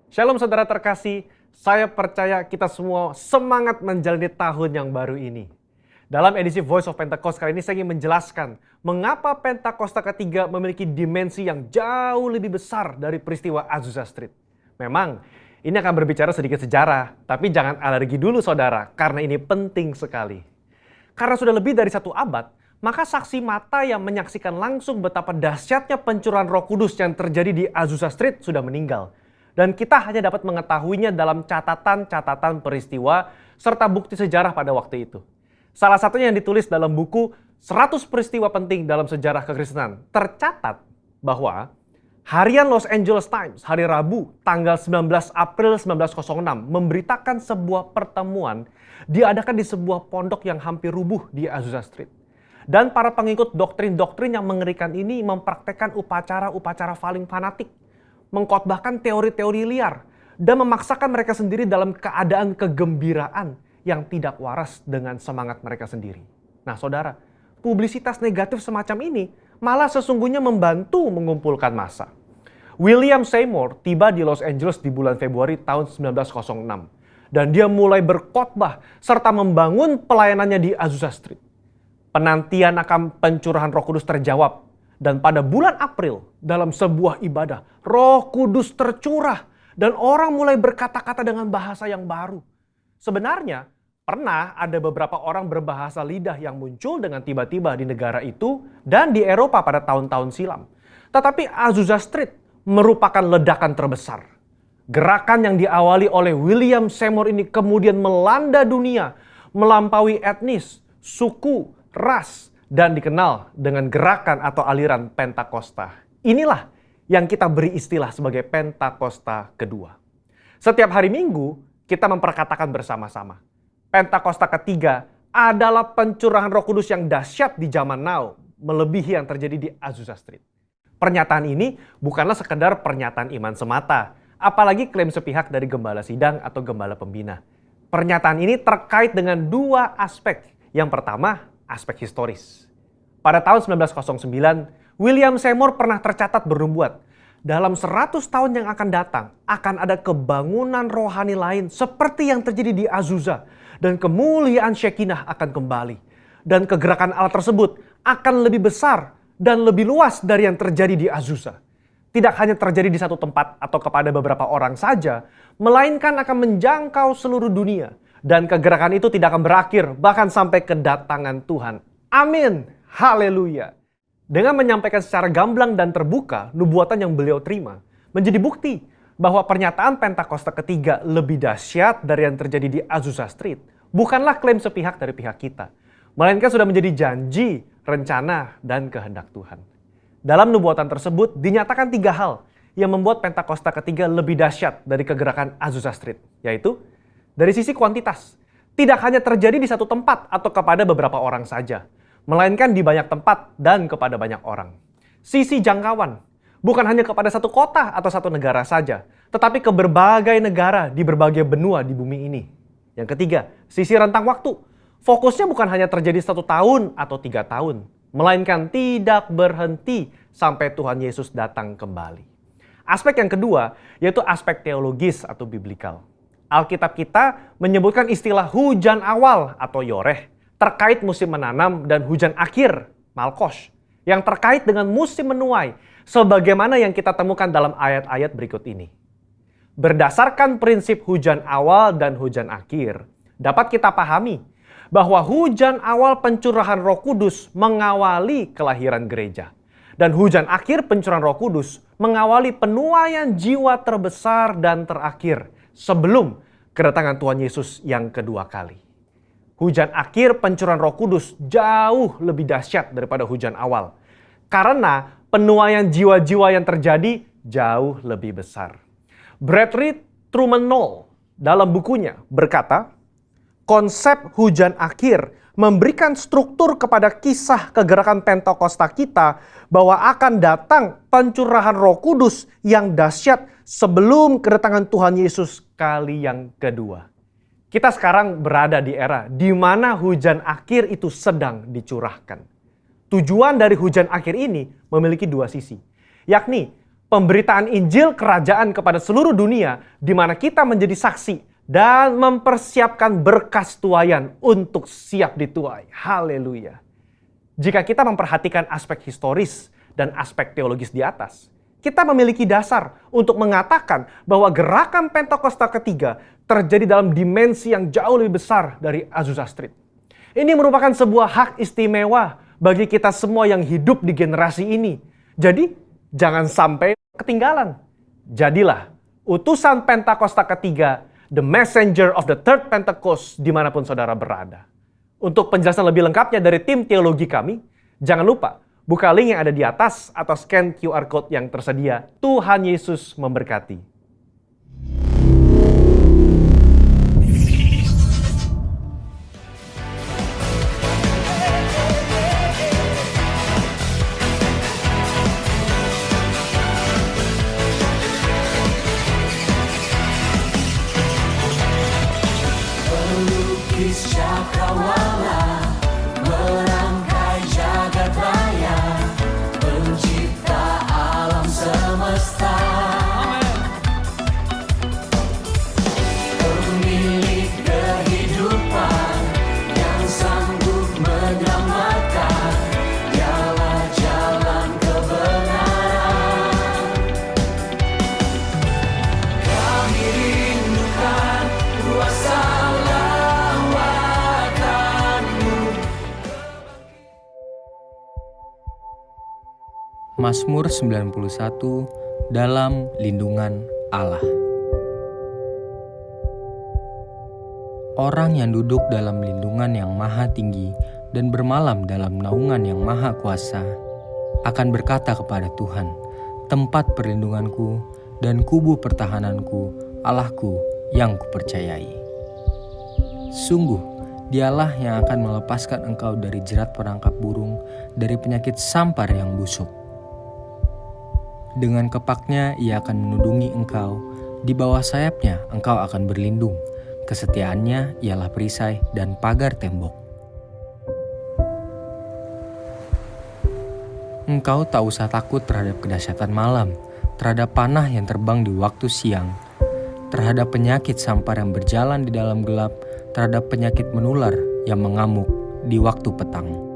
Shalom saudara terkasih, saya percaya kita semua semangat menjalani tahun yang baru ini. Dalam edisi Voice of Pentecost kali ini saya ingin menjelaskan mengapa Pentakosta ketiga memiliki dimensi yang jauh lebih besar dari peristiwa Azusa Street. Memang ini akan berbicara sedikit sejarah, tapi jangan alergi dulu saudara, karena ini penting sekali. Karena sudah lebih dari 1 abad, maka saksi mata yang menyaksikan langsung betapa dahsyatnya pencurahan Roh Kudus yang terjadi di Azusa Street sudah meninggal. Dan kita hanya dapat mengetahuinya dalam catatan-catatan peristiwa serta bukti sejarah pada waktu itu. Salah satunya yang ditulis dalam buku 100 peristiwa penting dalam sejarah kekristenan. Tercatat bahwa harian Los Angeles Times hari Rabu tanggal 19 April 1906 memberitakan sebuah pertemuan diadakan di sebuah pondok yang hampir rubuh di Azusa Street. Dan para pengikut doktrin-doktrin yang mengerikan ini mempraktekkan upacara-upacara paling fanatik, mengkhotbahkan teori-teori liar, dan memaksakan mereka sendiri dalam keadaan kegembiraan yang tidak waras dengan semangat mereka sendiri. Nah saudara, publisitas negatif semacam ini malah sesungguhnya membantu mengumpulkan massa. William Seymour tiba di Los Angeles di bulan Februari tahun 1906. Dan dia mulai berkhotbah serta membangun pelayanannya di Azusa Street. Penantian akan pencurahan Roh Kudus terjawab. Dan pada bulan April, dalam sebuah ibadah, Roh Kudus tercurah dan orang mulai berkata-kata dengan bahasa yang baru. Sebenarnya, pernah ada beberapa orang berbahasa lidah yang muncul dengan tiba-tiba di negara itu dan di Eropa pada tahun-tahun silam. Tetapi Azusa Street merupakan ledakan terbesar. Gerakan yang diawali oleh William Seymour ini kemudian melanda dunia, melampaui etnis, suku, ras, dan dikenal dengan gerakan atau aliran Pentakosta. Inilah yang kita beri istilah sebagai Pentakosta kedua. Setiap hari Minggu, kita memperkatakan bersama-sama. Pentakosta ketiga adalah pencurahan Roh Kudus yang dahsyat di zaman now, melebihi yang terjadi di Azusa Street. Pernyataan ini bukanlah sekedar pernyataan iman semata, apalagi klaim sepihak dari gembala sidang atau gembala pembina. Pernyataan ini terkait dengan 2 aspek. Yang pertama, aspek historis. Pada tahun 1909, William Seymour pernah tercatat bernubuat, dalam 100 tahun yang akan datang, akan ada kebangunan rohani lain seperti yang terjadi di Azusa, dan kemuliaan Shekinah akan kembali. Dan kegerakan Allah tersebut akan lebih besar dan lebih luas dari yang terjadi di Azusa. Tidak hanya terjadi di satu tempat atau kepada beberapa orang saja, melainkan akan menjangkau seluruh dunia. Dan kegerakan itu tidak akan berakhir, bahkan sampai kedatangan Tuhan. Amin. Haleluya. Dengan menyampaikan secara gamblang dan terbuka nubuatan yang beliau terima, menjadi bukti bahwa pernyataan Pentakosta ketiga lebih dahsyat dari yang terjadi di Azusa Street bukanlah klaim sepihak dari pihak kita, melainkan sudah menjadi janji, rencana, dan kehendak Tuhan. Dalam nubuatan tersebut dinyatakan 3 hal yang membuat Pentakosta ketiga lebih dahsyat dari kegerakan Azusa Street, yaitu dari sisi kuantitas, tidak hanya terjadi di satu tempat atau kepada beberapa orang saja, melainkan di banyak tempat dan kepada banyak orang. Sisi jangkauan, bukan hanya kepada satu kota atau satu negara saja, tetapi ke berbagai negara di berbagai benua di bumi ini. Yang ketiga, sisi rentang waktu. Fokusnya bukan hanya terjadi 1 tahun atau 3 tahun, melainkan tidak berhenti sampai Tuhan Yesus datang kembali. Aspek yang kedua, yaitu aspek teologis atau biblikal. Alkitab kita menyebutkan istilah hujan awal atau yoreh terkait musim menanam dan hujan akhir, malkosh, yang terkait dengan musim menuai, sebagaimana yang kita temukan dalam ayat-ayat berikut ini. Berdasarkan prinsip hujan awal dan hujan akhir, dapat kita pahami bahwa hujan awal pencurahan Roh Kudus mengawali kelahiran gereja. Dan hujan akhir pencurahan Roh Kudus mengawali penuaian jiwa terbesar dan terakhir sebelum kedatangan Tuhan Yesus yang kedua kali. Hujan akhir pencurahan Roh Kudus jauh lebih dahsyat daripada hujan awal. Karena penuaian jiwa-jiwa yang terjadi jauh lebih besar. Bradley Truman Knoll dalam bukunya berkata, konsep hujan akhir memberikan struktur kepada kisah kegerakan Pentakosta kita bahwa akan datang pencurahan Roh Kudus yang dahsyat sebelum kedatangan Tuhan Yesus kali yang kedua. Kita sekarang berada di era di mana hujan akhir itu sedang dicurahkan. Tujuan dari hujan akhir ini memiliki 2 sisi, yakni Pemberitaan Injil Kerajaan kepada seluruh dunia, di mana kita menjadi saksi dan mempersiapkan berkas tuaian untuk siap dituai. Haleluya. Jika kita memperhatikan aspek historis dan aspek teologis di atas, kita memiliki dasar untuk mengatakan bahwa gerakan Pentakosta ketiga terjadi dalam dimensi yang jauh lebih besar dari Azusa Street. Ini merupakan sebuah hak istimewa bagi kita semua yang hidup di generasi ini. Jadi, jangan sampai ketinggalan. Jadilah utusan Pentakosta ketiga, the messenger of the third Pentecost, dimanapun saudara berada. Untuk penjelasan lebih lengkapnya dari tim teologi kami, jangan lupa buka link yang ada di atas atau scan QR Code yang tersedia. Tuhan Yesus memberkati. Pelukis cakrawala merangkai jagat raya, pencipta alam semesta, pemilik kehidupan yang sanggup menyelamatkan, dialah jalan kebenaran. Kami rindukan kuasa Mazmur 91 dalam lindungan Allah. Orang yang duduk dalam lindungan yang maha tinggi dan bermalam dalam naungan yang maha kuasa akan berkata kepada Tuhan, tempat perlindunganku dan kubu pertahananku, Allahku yang kupercayai. Sungguh, Dialah yang akan melepaskan engkau dari jerat perangkap burung, dari penyakit sampar yang busuk. Dengan kepaknya ia akan menudungi engkau, di bawah sayapnya engkau akan berlindung. Kesetiaannya ialah perisai dan pagar tembok. Engkau tak usah takut terhadap kedahsyatan malam, terhadap panah yang terbang di waktu siang, terhadap penyakit sampar yang berjalan di dalam gelap, terhadap penyakit menular yang mengamuk di waktu petang.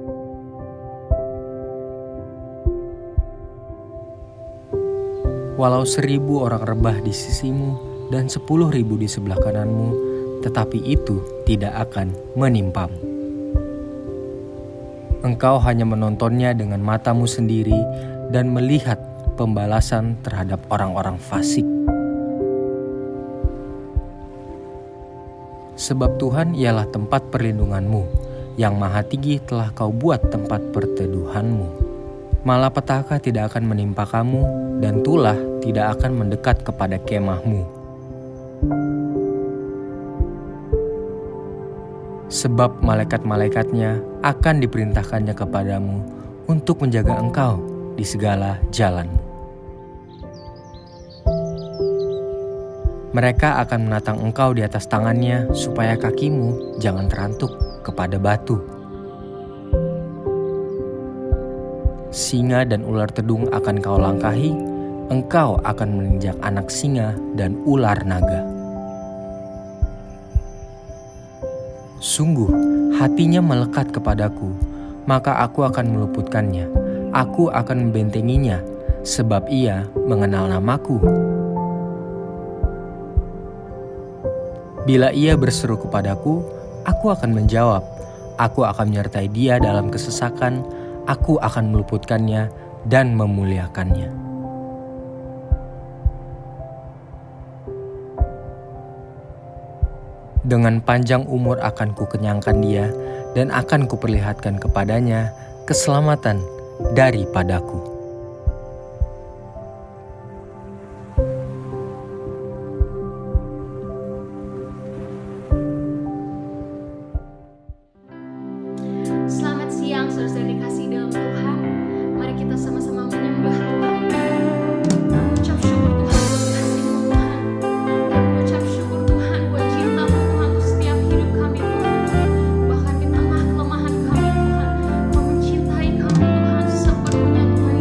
Walau 1.000 orang rebah di sisimu dan 10.000 di sebelah kananmu, tetapi itu tidak akan menimpamu. Engkau hanya menontonnya dengan matamu sendiri dan melihat pembalasan terhadap orang-orang fasik. Sebab Tuhan ialah tempat perlindunganmu, yang maha tinggi telah kau buat tempat perteduhanmu. Malapetaka tidak akan menimpa kamu, dan tulah tidak akan mendekat kepada kemahmu. Sebab malaikat-malaikatnya akan diperintahkannya kepadamu untuk menjaga engkau di segala jalanmu. Mereka akan menatang engkau di atas tangannya supaya kakimu jangan terantuk kepada batu. Singa dan ular tedung akan kau langkahi, engkau akan menginjak anak singa dan ular naga. Sungguh, hatinya melekat kepadaku, maka aku akan meluputkannya. Aku akan membentenginya, sebab ia mengenal namaku. Bila ia berseru kepadaku, aku akan menjawab. Aku akan menyertai dia dalam kesesakan. Aku akan meluputkannya dan memuliakannya. Dengan panjang umur akan kukenyangkan dia, dan akan kuperlihatkan kepadanya keselamatan daripadaku. Selamat siang saudara dikasih dalam Tuhan. Mari kita sama-sama menyembah Tuhan. Mengucap syukur Tuhan buat kasih-Mu Tuhan. Dan mengucap syukur Tuhan buat cinta-Mu Tuhan untuk setiap hidup kami Tuhan. Bahkan di tengah kelemahan kami Tuhan, Kau mencintai kami Tuhan sepenuhnya Tuhan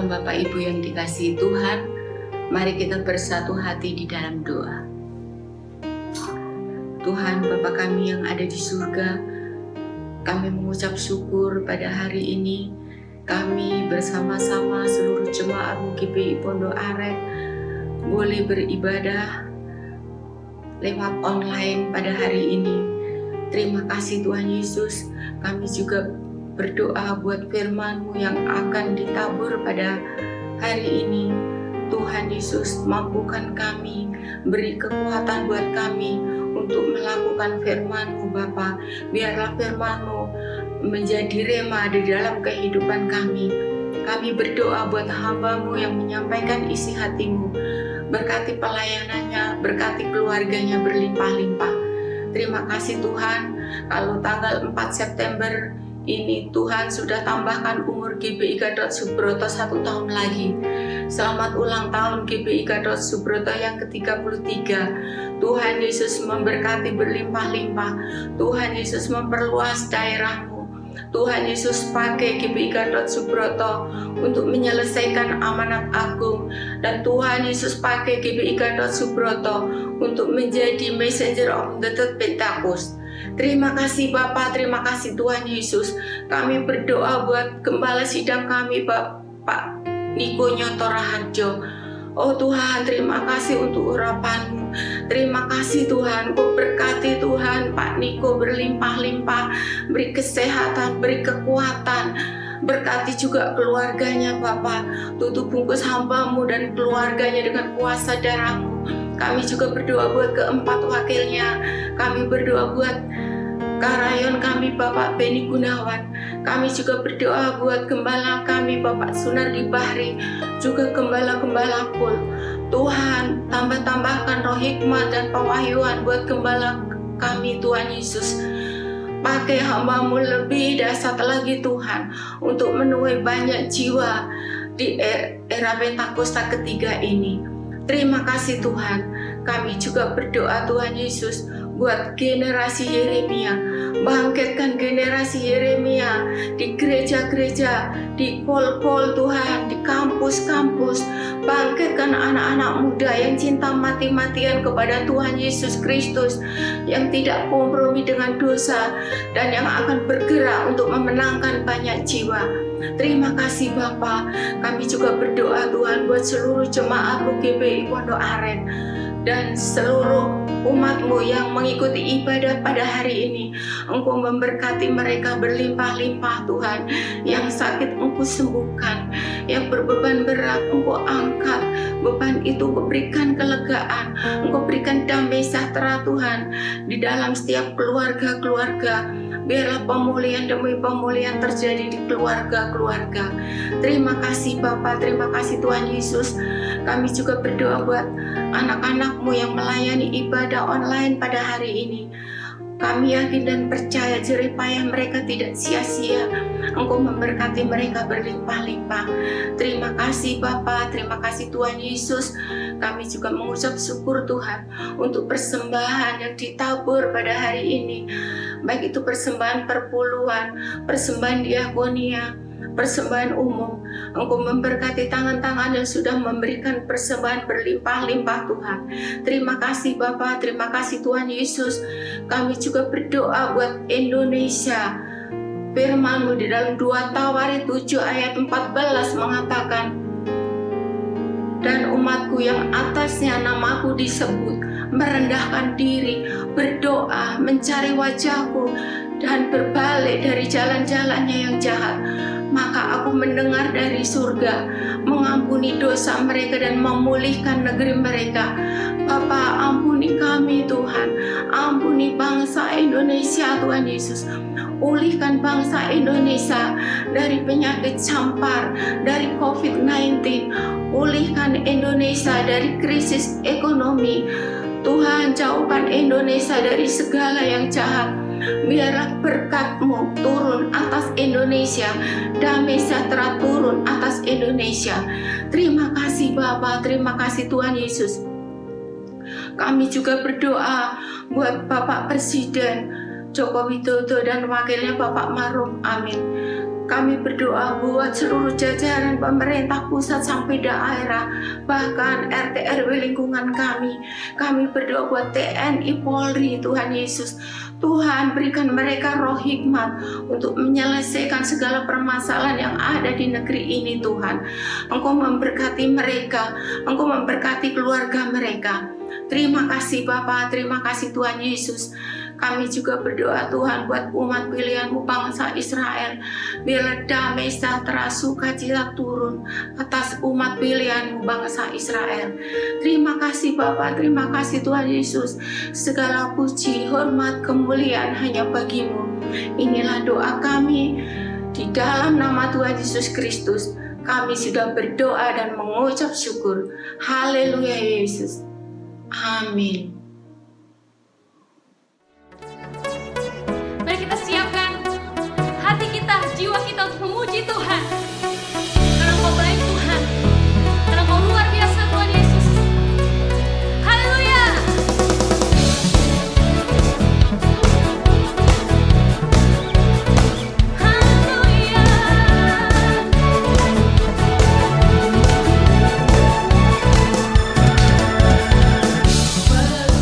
Shalom Bapak Ibu yang dikasihi Tuhan, mari kita bersatu hati di dalam doa. Tuhan Bapa kami yang ada di surga, kami mengucap syukur pada hari ini. Kami bersama-sama seluruh jemaat GPI Pondok Aren boleh beribadah lewat online pada hari ini. Terima kasih Tuhan Yesus. Kami juga berdoa buat firman-Mu yang akan ditabur pada hari ini. Tuhan Yesus, mampukan kami, beri kekuatan buat kami untuk melakukan firman-Mu Bapa. Biarlah firman-Mu menjadi rema di dalam kehidupan kami. Kami berdoa buat hamba-Mu yang menyampaikan isi hati-Mu. Berkati pelayanannya, berkati keluarganya berlimpah-limpah. Terima kasih Tuhan, kalau tanggal 4 September ini Tuhan sudah tambahkan umur GBI Gatot Subroto 1 tahun lagi. Selamat ulang tahun GBI Gatot Subroto yang ke-33. Tuhan Yesus memberkati berlimpah-limpah. Tuhan Yesus memperluas daerah-Mu. Tuhan Yesus pakai GBI Gatot Subroto untuk menyelesaikan amanat agung. Dan Tuhan Yesus pakai GBI Gatot Subroto untuk menjadi messenger of the third Pentecost. Terima kasih Bapa, terima kasih Tuhan Yesus. Kami berdoa buat gembala sidang kami Bapak Niko Nyoto Raharjo. Oh Tuhan, terima kasih untuk urapan-Mu. Terima kasih Tuhan, Kau berkati Tuhan Pak Niko berlimpah-limpah, beri kesehatan, beri kekuatan. Berkati juga keluarganya Bapa. Tutup bungkus hamba-Mu dan keluarganya dengan kuasa darah-Mu. Kami juga berdoa buat keempat wakilnya. Kami berdoa buat Karayon kami Bapak Beni Gunawan. Kami juga berdoa buat gembala kami Bapak Sunardi Bahri, juga gembala-gembala Kul. Tuhan, tambahkan roh hikmat dan pewahyuan buat gembala kami Tuhan Yesus. Pakai hamba-Mu lebih dahsyat lagi Tuhan, untuk menuai banyak jiwa di era Pentakosta ketiga ini. Terima kasih Tuhan. Kami juga berdoa Tuhan Yesus buat generasi Yeremia. Bangkitkan generasi Yeremia di gereja-gereja, di kol-kol Tuhan, di kampus-kampus. Bangkitkan anak-anak muda yang cinta mati-matian kepada Tuhan Yesus Kristus, yang tidak kompromi dengan dosa dan yang akan bergerak untuk memenangkan banyak jiwa. Terima kasih Bapa. Kami juga berdoa Tuhan buat seluruh jemaat GPI Pondok Aren dan seluruh umat-Mu yang mengikuti ibadah pada hari ini. Engkau memberkati mereka berlimpah-limpah Tuhan. Yang sakit Engkau sembuhkan, yang berbeban berat Engkau angkat. Beban itu Engkau berikan kelegaan, Engkau berikan damai sejahtera Tuhan di dalam setiap keluarga-keluarga. Biarlah pemulihan demi pemulihan terjadi di keluarga-keluarga. Terima kasih Bapa, terima kasih Tuhan Yesus. Kami juga berdoa buat anak-anak-Mu yang melayani ibadah online pada hari ini. Kami yakin dan percaya jerih payah mereka tidak sia-sia. Engkau memberkati mereka berlimpah-limpah. Terima kasih Bapa, terima kasih Tuhan Yesus. Kami juga mengucap syukur Tuhan untuk persembahan yang ditabur pada hari ini. Baik itu persembahan perpuluhan, persembahan diakonia, persembahan umum. Engkau memberkati tangan-tangan yang sudah memberikan persembahan berlimpah-limpah Tuhan. Terima kasih Bapa, terima kasih Tuhan Yesus. Kami juga berdoa buat Indonesia. Firman-Mu di dalam 2 Tawari 7 ayat 14 mengatakan, dan umatku yang atasnya namaku disebut, merendahkan diri, berdoa, mencari wajahku, dan berbalik dari jalan-jalannya yang jahat, maka aku mendengar dari surga, mengampuni dosa mereka dan memulihkan negeri mereka. Bapa, ampuni kami Tuhan, ampuni bangsa Indonesia Tuhan Yesus. Pulihkan bangsa Indonesia dari penyakit campar, dari COVID-19. Pulihkan Indonesia dari krisis ekonomi. Tuhan, jauhkan Indonesia dari segala yang jahat. Biarlah berkat-Mu turun atas Indonesia, damai sejahtera turun atas Indonesia. Terima kasih Bapa, terima kasih Tuhan Yesus. Kami juga berdoa buat Bapak Presiden. Joko Widodo dan wakilnya Bapak Marum. Amin. Kami berdoa buat seluruh jajaran pemerintah pusat sampai daerah, bahkan RT RW lingkungan kami. Kami berdoa buat TNI Polri, Tuhan Yesus. Tuhan, berikan mereka roh hikmat untuk menyelesaikan segala permasalahan yang ada di negeri ini, Tuhan. Engkau memberkati mereka, Engkau memberkati keluarga mereka. Terima kasih Bapa, terima kasih Tuhan Yesus. Kami juga berdoa Tuhan buat umat pilihan-Mu bangsa Israel. Biarlah damai sejahtera sukacita turun atas umat pilihan-Mu bangsa Israel. Terima kasih Bapa, terima kasih Tuhan Yesus. Segala puji, hormat, kemuliaan hanya bagi-Mu. Inilah doa kami di dalam nama Tuhan Yesus Kristus. Kami sudah berdoa dan mengucap syukur. Haleluya Yesus. Amin. Mari kita siapkan hati kita, jiwa kita untuk memuji Tuhan. Karena Engkau baik Tuhan, karena Engkau luar biasa Tuhan Yesus. Haleluya. Haleluya. Berlimpah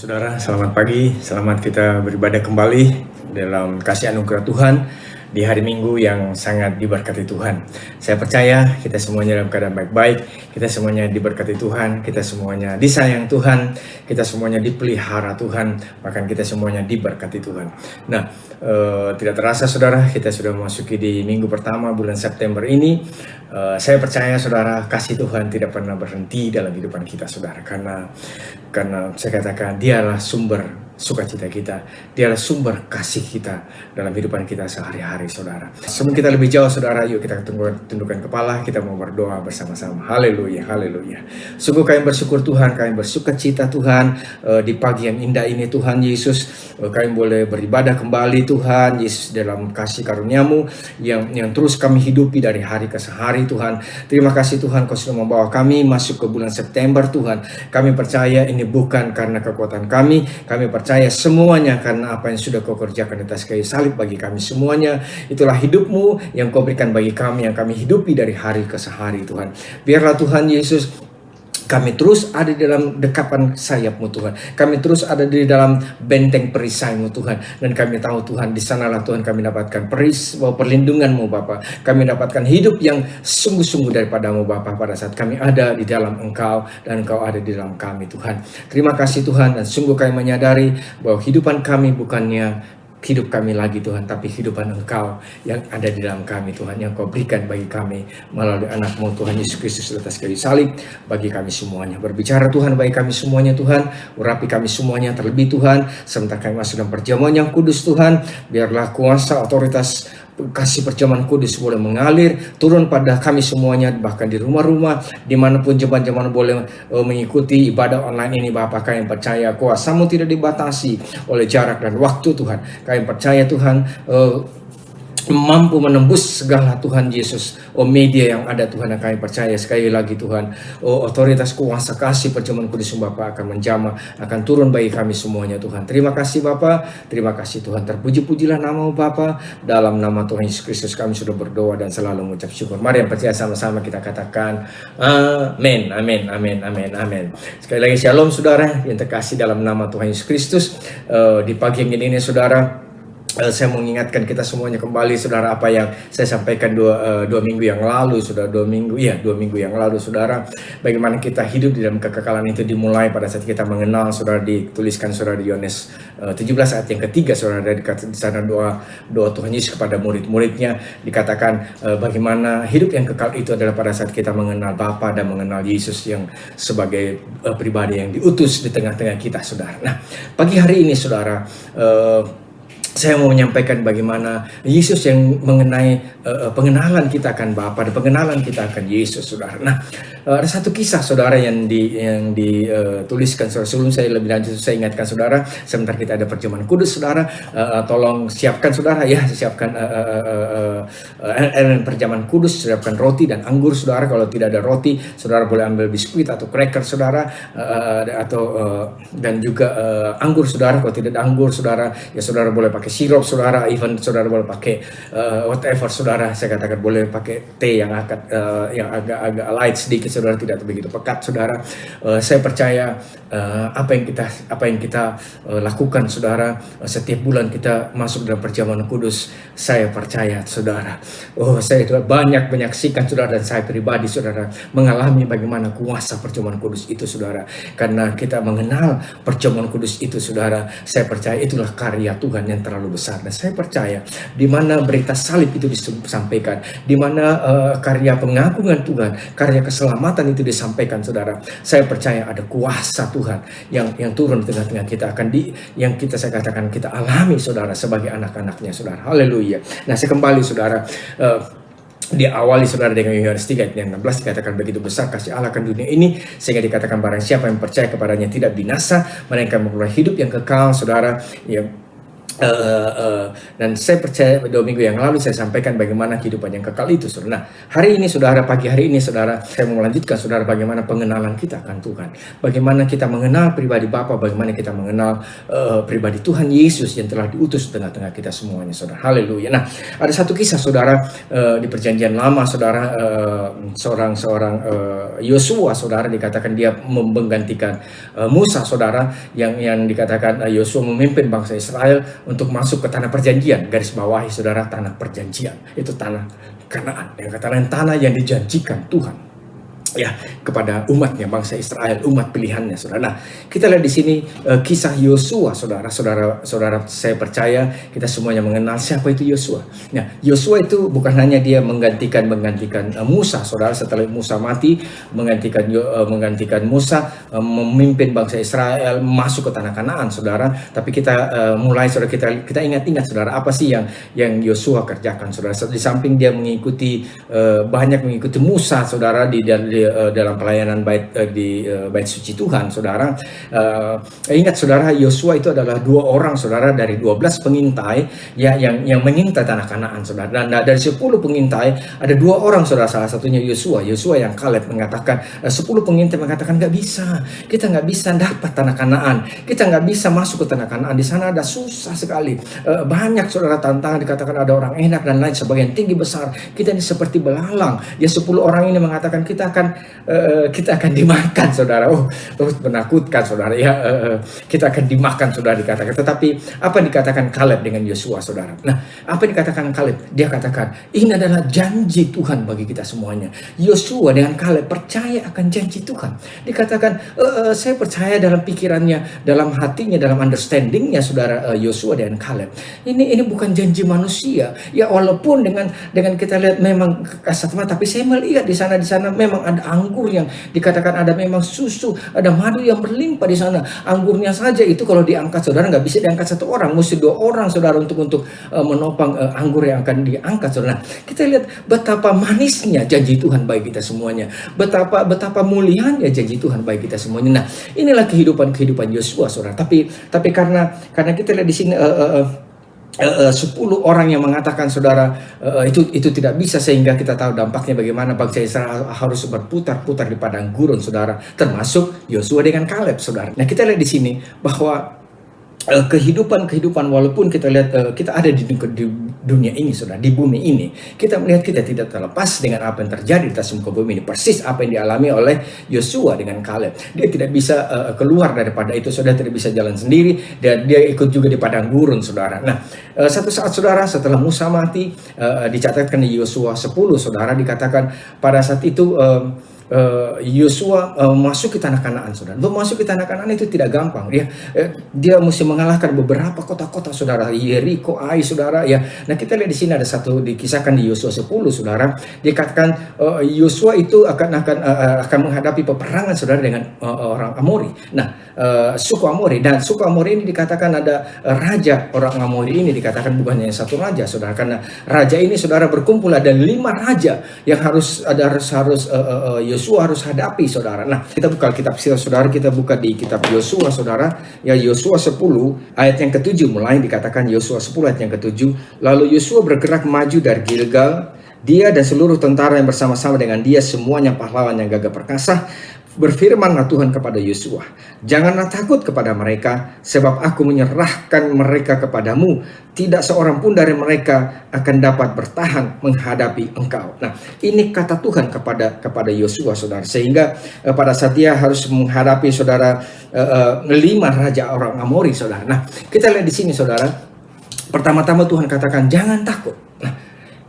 Saudara, selamat pagi. Selamat kita beribadah kembali dalam kasih anugerah Tuhan di hari Minggu yang sangat diberkati Tuhan. Saya percaya kita semuanya dalam keadaan baik-baik, kita semuanya diberkati Tuhan, kita semuanya disayang Tuhan, kita semuanya dipelihara Tuhan, bahkan kita semuanya diberkati Tuhan. Nah, tidak terasa saudara, kita sudah memasuki di minggu pertama bulan September ini. Saya percaya saudara, kasih Tuhan tidak pernah berhenti dalam kehidupan kita saudara, karena saya katakan dialah sumber sukacita kita, dialah sumber kasih kita dalam kehidupan kita sehari-hari saudara. Sebelum kita lebih jauh saudara, yuk kita tundukkan kepala, kita mau berdoa bersama-sama. Haleluya, haleluya. Sungguh kami bersyukur Tuhan, kami bersukacita Tuhan di pagi yang indah ini Tuhan Yesus. Kami boleh beribadah kembali Tuhan Yesus dalam kasih karunia-Mu yang terus kami hidupi dari hari ke hari Tuhan. Terima kasih Tuhan, Kau sudah membawa kami masuk ke bulan September Tuhan. Kami percaya ini bukan karena kekuatan kami percaya semuanya karena apa yang sudah Kau kerjakan atas kayu salib bagi kami semuanya. Itulah hidup-Mu yang Kau berikan bagi kami, yang kami hidupi dari hari ke hari Tuhan. Biarlah Tuhan Yesus kami terus ada di dalam dekapan sayap-Mu Tuhan. Kami terus ada di dalam benteng perisai-Mu Tuhan. Dan kami tahu Tuhan, di sanalah Tuhan kami dapatkan perlindungan-Mu Bapa. Kami dapatkan hidup yang sungguh-sungguh daripada-Mu Bapa pada saat kami ada di dalam Engkau dan Engkau ada di dalam kami Tuhan. Terima kasih Tuhan, dan sungguh kami menyadari bahwa hidupan kami bukannya hidup kami lagi Tuhan, tapi kehidupan Engkau yang ada di dalam kami Tuhan, yang Kau berikan bagi kami melalui anak-Mu Tuhan Yesus Kristus atas kayu salib bagi kami semuanya. Berbicara Tuhan bagi kami semuanya Tuhan, urapi kami semuanya terlebih Tuhan, sementara kami masuk dalam perjamuan yang kudus Tuhan. Biarlah kuasa otoritas kasih perjamuan kudus boleh mengalir turun pada kami semuanya, bahkan di rumah-rumah, dimanapun jemaat-jemaat boleh mengikuti ibadah online ini Bapa. Kami percaya kuasa-Mu tidak dibatasi oleh jarak dan waktu Tuhan. Kami percaya Tuhan mampu menembus segala Tuhan Yesus, media yang ada Tuhan, yang kami percaya sekali lagi Tuhan, otoritas kuasa kasih perjamuan kudus Bapa akan menjamah, akan turun bagi kami semuanya Tuhan. Terima kasih Bapa, terima kasih Tuhan, terpuji-pujilah nama-Mu Bapa. Dalam nama Tuhan Yesus Kristus kami sudah berdoa dan selalu mengucap syukur. Mari yang percaya sama-sama kita katakan amin, amin, amin, amin, amin. Sekali lagi shalom saudara yang terkasih dalam nama Tuhan Yesus Kristus. Di pagi yang ini saudara, saya mengingatkan kita semuanya kembali saudara, apa yang saya sampaikan dua minggu yang lalu, sudah 2 minggu yang lalu saudara, bagaimana kita hidup di dalam kekekalan itu dimulai pada saat kita mengenal saudara. Dituliskan saudara di Yohanes 17 ayat yang ketiga saudara, dari di sana doa Tuhan Yesus kepada murid-muridnya dikatakan bagaimana hidup yang kekal itu adalah pada saat kita mengenal Bapa dan mengenal Yesus yang sebagai pribadi yang diutus di tengah-tengah kita saudara. Nah, pagi hari ini saudara, saya mau menyampaikan bagaimana Yesus yang mengenai pengenalan kita akan Bapa dan pengenalan kita akan Yesus saudara. Nah, ada satu kisah saudara yang dituliskan saudara. Sebelum saya lebih lanjut, saya ingatkan saudara, sebentar kita ada perjamuan kudus saudara. Tolong siapkan saudara ya, siapkan perjamuan kudus, siapkan roti dan anggur saudara. Kalau tidak ada roti, saudara boleh ambil biskuit atau cracker saudara, dan juga anggur saudara. Kalau tidak ada anggur saudara, ya saudara boleh pakai sirup saudara, even saudara boleh pakai whatever saudara. Saya katakan boleh pakai teh yang agak light sedikit saudara, tidak begitu pekat saudara. Saya percaya apa yang kita lakukan saudara, setiap bulan kita masuk dalam perjamuan kudus. Saya percaya saudara, saya banyak menyaksikan saudara, dan saya pribadi saudara mengalami bagaimana kuasa perjamuan kudus itu saudara. Karena kita mengenal perjamuan kudus itu saudara, saya percaya itulah karya Tuhan yang terlalu besar. Dan saya percaya di mana berita salib itu disampaikan, di mana karya pengagungan Tuhan, karya keselamatan itu disampaikan saudara, saya percaya ada kuasa Tuhan yang turun di tengah-tengah kita, yang saya katakan kita alami saudara sebagai anak-anaknya saudara. Haleluya. Nah, saya kembali saudara, diawali saudara dengan Yohanes 3 ayat 16 dikatakan begitu besar kasih Allah akan dunia ini sehingga dikatakan barang siapa yang percaya kepadanya tidak binasa melainkan memperoleh hidup yang kekal saudara. Ya, Dan saya percaya 2 minggu yang lalu saya sampaikan bagaimana kehidupan yang kekal itu, saudara. Nah, hari ini saudara, pagi hari ini saudara, saya mau melanjutkan saudara bagaimana pengenalan kita akan Tuhan. Bagaimana kita mengenal pribadi Bapa, bagaimana kita mengenal pribadi Tuhan Yesus yang telah diutus di tengah-tengah kita semuanya, saudara. Haleluya. Nah, ada satu kisah saudara di Perjanjian Lama, saudara, seorang Yosua, saudara, dikatakan dia menggantikan Musa, saudara, yang dikatakan Yosua memimpin bangsa Israel untuk masuk ke tanah perjanjian. Garis bawahi saudara, tanah perjanjian itu tanah Kanaan, yang katakan tanah yang dijanjikan Tuhan ya kepada umatnya, bangsa Israel, umat pilihannya, saudara. Nah, kita lihat di sini kisah Yosua, saudara. Saya percaya kita semuanya mengenal siapa itu Yosua. Nah, Yosua itu bukan hanya dia menggantikan Musa, saudara. Setelah Musa mati, menggantikan Musa memimpin bangsa Israel masuk ke tanah Kanaan, saudara. Tapi kita mulai, saudara, kita ingat saudara, apa sih yang Yosua kerjakan, saudara. Di samping dia banyak mengikuti Musa, saudara, dalam pelayanan bait suci Tuhan, saudara. Ingat saudara, Yosua itu adalah 2 orang, saudara, dari 12 pengintai yang mengintai tanah Kanaan, saudara. Dan dari 10 pengintai ada 2 orang, saudara, salah satunya Yosua yang Kaleb mengatakan, 10 pengintai mengatakan kita nggak bisa dapat tanah Kanaan, kita nggak bisa masuk ke tanah Kanaan, di sana ada susah sekali, banyak, saudara, tantangan, dikatakan ada orang enak dan lain sebagainya, tinggi besar, kita ini seperti belalang. 10 orang ini mengatakan kita akan dimakan, saudara. Menakutkan, saudara, ya. Kita akan dimakan, saudara, dikatakan. Tetapi apa dikatakan Kaleb dengan Yosua, saudara? Nah, apa dikatakan Kaleb? Dia katakan ini adalah janji Tuhan bagi kita semuanya. Yosua dengan Kaleb percaya akan janji Tuhan. Dikatakan saya percaya dalam pikirannya, dalam hatinya, dalam understandingnya, saudara, Yosua dan Kaleb. Ini bukan janji manusia. Ya, walaupun dengan kita lihat memang kasat mata, tapi saya melihat di sana memang ada anggur yang dikatakan ada memang susu, ada madu yang berlimpah di sana. Anggurnya saja itu kalau diangkat, saudara, nggak bisa diangkat 1 orang, mesti 2 orang, saudara, untuk menopang anggur yang akan diangkat, saudara. Nah, kita lihat betapa manisnya janji Tuhan bagi kita semuanya, betapa mulianya janji Tuhan bagi kita semuanya. Nah, inilah kehidupan Yosua, saudara. Tapi karena kita lihat di sini 10 orang yang mengatakan, saudara, itu tidak bisa, sehingga kita tahu dampaknya bagaimana bangsa Israel harus berputar-putar di padang gurun, saudara, termasuk Yosua dengan Kaleb, saudara. Nah, kita lihat di sini bahwa kehidupan walaupun kita lihat kita ada di dunia ini, saudara, di bumi ini, kita melihat kita tidak terlepas dengan apa yang terjadi di atas muka bumi ini. Persis apa yang dialami oleh Yosua dengan Kaleb. Dia tidak bisa keluar daripada itu, saudara, tidak bisa jalan sendiri, dan dia ikut juga di padang gurun, saudara. Nah, satu saat, saudara, setelah Musa mati, dicatatkan di Yosua 10, saudara, dikatakan pada saat itu Yosua masuk ke tanah Kanaan, saudara. Masuk ke tanah Kanaan itu tidak gampang. Dia mesti mengalahkan beberapa kota-kota, saudara, Yeriko, Ai, saudara, ya. Nah, kita lihat di sini ada satu dikisahkan di Yosua 10, saudara. Dikatakan Yosua itu akan menghadapi peperangan, saudara, dengan orang Amori. Nah, suku Amori, dan suku Amori ini dikatakan ada raja orang Amori ini, dikatakan bukan hanya 1 raja, saudara, karena raja ini, saudara, berkumpul ada 5 raja yang harus Yosua harus hadapi, saudara. Nah, kita buka kitab Sirah, saudara, kita buka di kitab Yosua, saudara, ya, Yosua 10 ayat yang ke-7 mulai dikatakan. Yosua 10 ayat yang ke-7, lalu Yosua bergerak maju dari Gilgal, dia dan seluruh tentara yang bersama-sama dengan dia, semuanya pahlawan yang gagah perkasa. Berfirmanlah Tuhan kepada Yosua, janganlah takut kepada mereka, sebab aku menyerahkan mereka kepadamu. Tidak seorang pun dari mereka akan dapat bertahan menghadapi engkau. Nah, ini kata Tuhan kepada Yosua, saudara. Sehingga pada saat dia harus menghadapi, saudara, 5 raja orang Amori, saudara. Nah, kita lihat di sini, saudara. Pertama-tama Tuhan katakan jangan takut. Nah,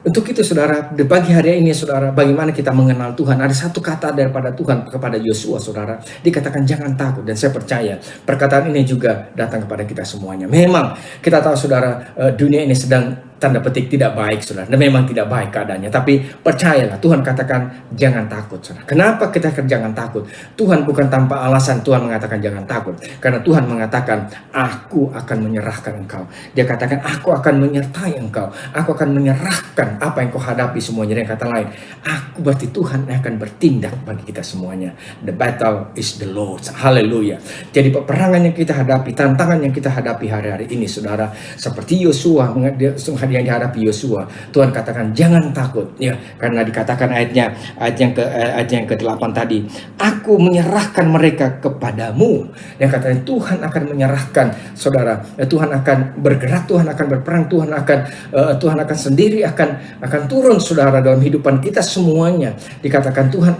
untuk itu, saudara, di pagi hari ini, saudara, bagaimana kita mengenal Tuhan? Ada satu kata daripada Tuhan kepada Yosua, saudara. Dikatakan jangan takut, dan saya percaya perkataan ini juga datang kepada kita semuanya. Memang kita tahu, saudara, dunia ini sedang tanda petik tidak baik, saudara. Dan memang tidak baik keadaannya. Tapi percayalah, Tuhan katakan jangan takut, saudara. Kenapa kita jangan takut? Tuhan bukan tanpa alasan Tuhan mengatakan jangan takut. Karena Tuhan mengatakan, aku akan menyerahkan engkau. Dia katakan, aku akan menyertai engkau. Aku akan menyerahkan apa yang kau hadapi semuanya. Dengan kata lain, aku berarti Tuhan yang akan bertindak bagi kita semuanya. The battle is the Lord's. Haleluya. Jadi peperangan yang kita hadapi, tantangan yang kita hadapi hari-hari ini, saudara, seperti Yosua yang dihadapi Yosua, Tuhan katakan jangan takut, ya, karena dikatakan ayat yang ke-8 tadi, aku menyerahkan mereka kepadamu. Yang katanya Tuhan akan menyerahkan, saudara, Tuhan akan bergerak, Tuhan akan berperang, Tuhan akan sendiri akan turun, saudara, dalam hidupan kita semuanya. Dikatakan Tuhan,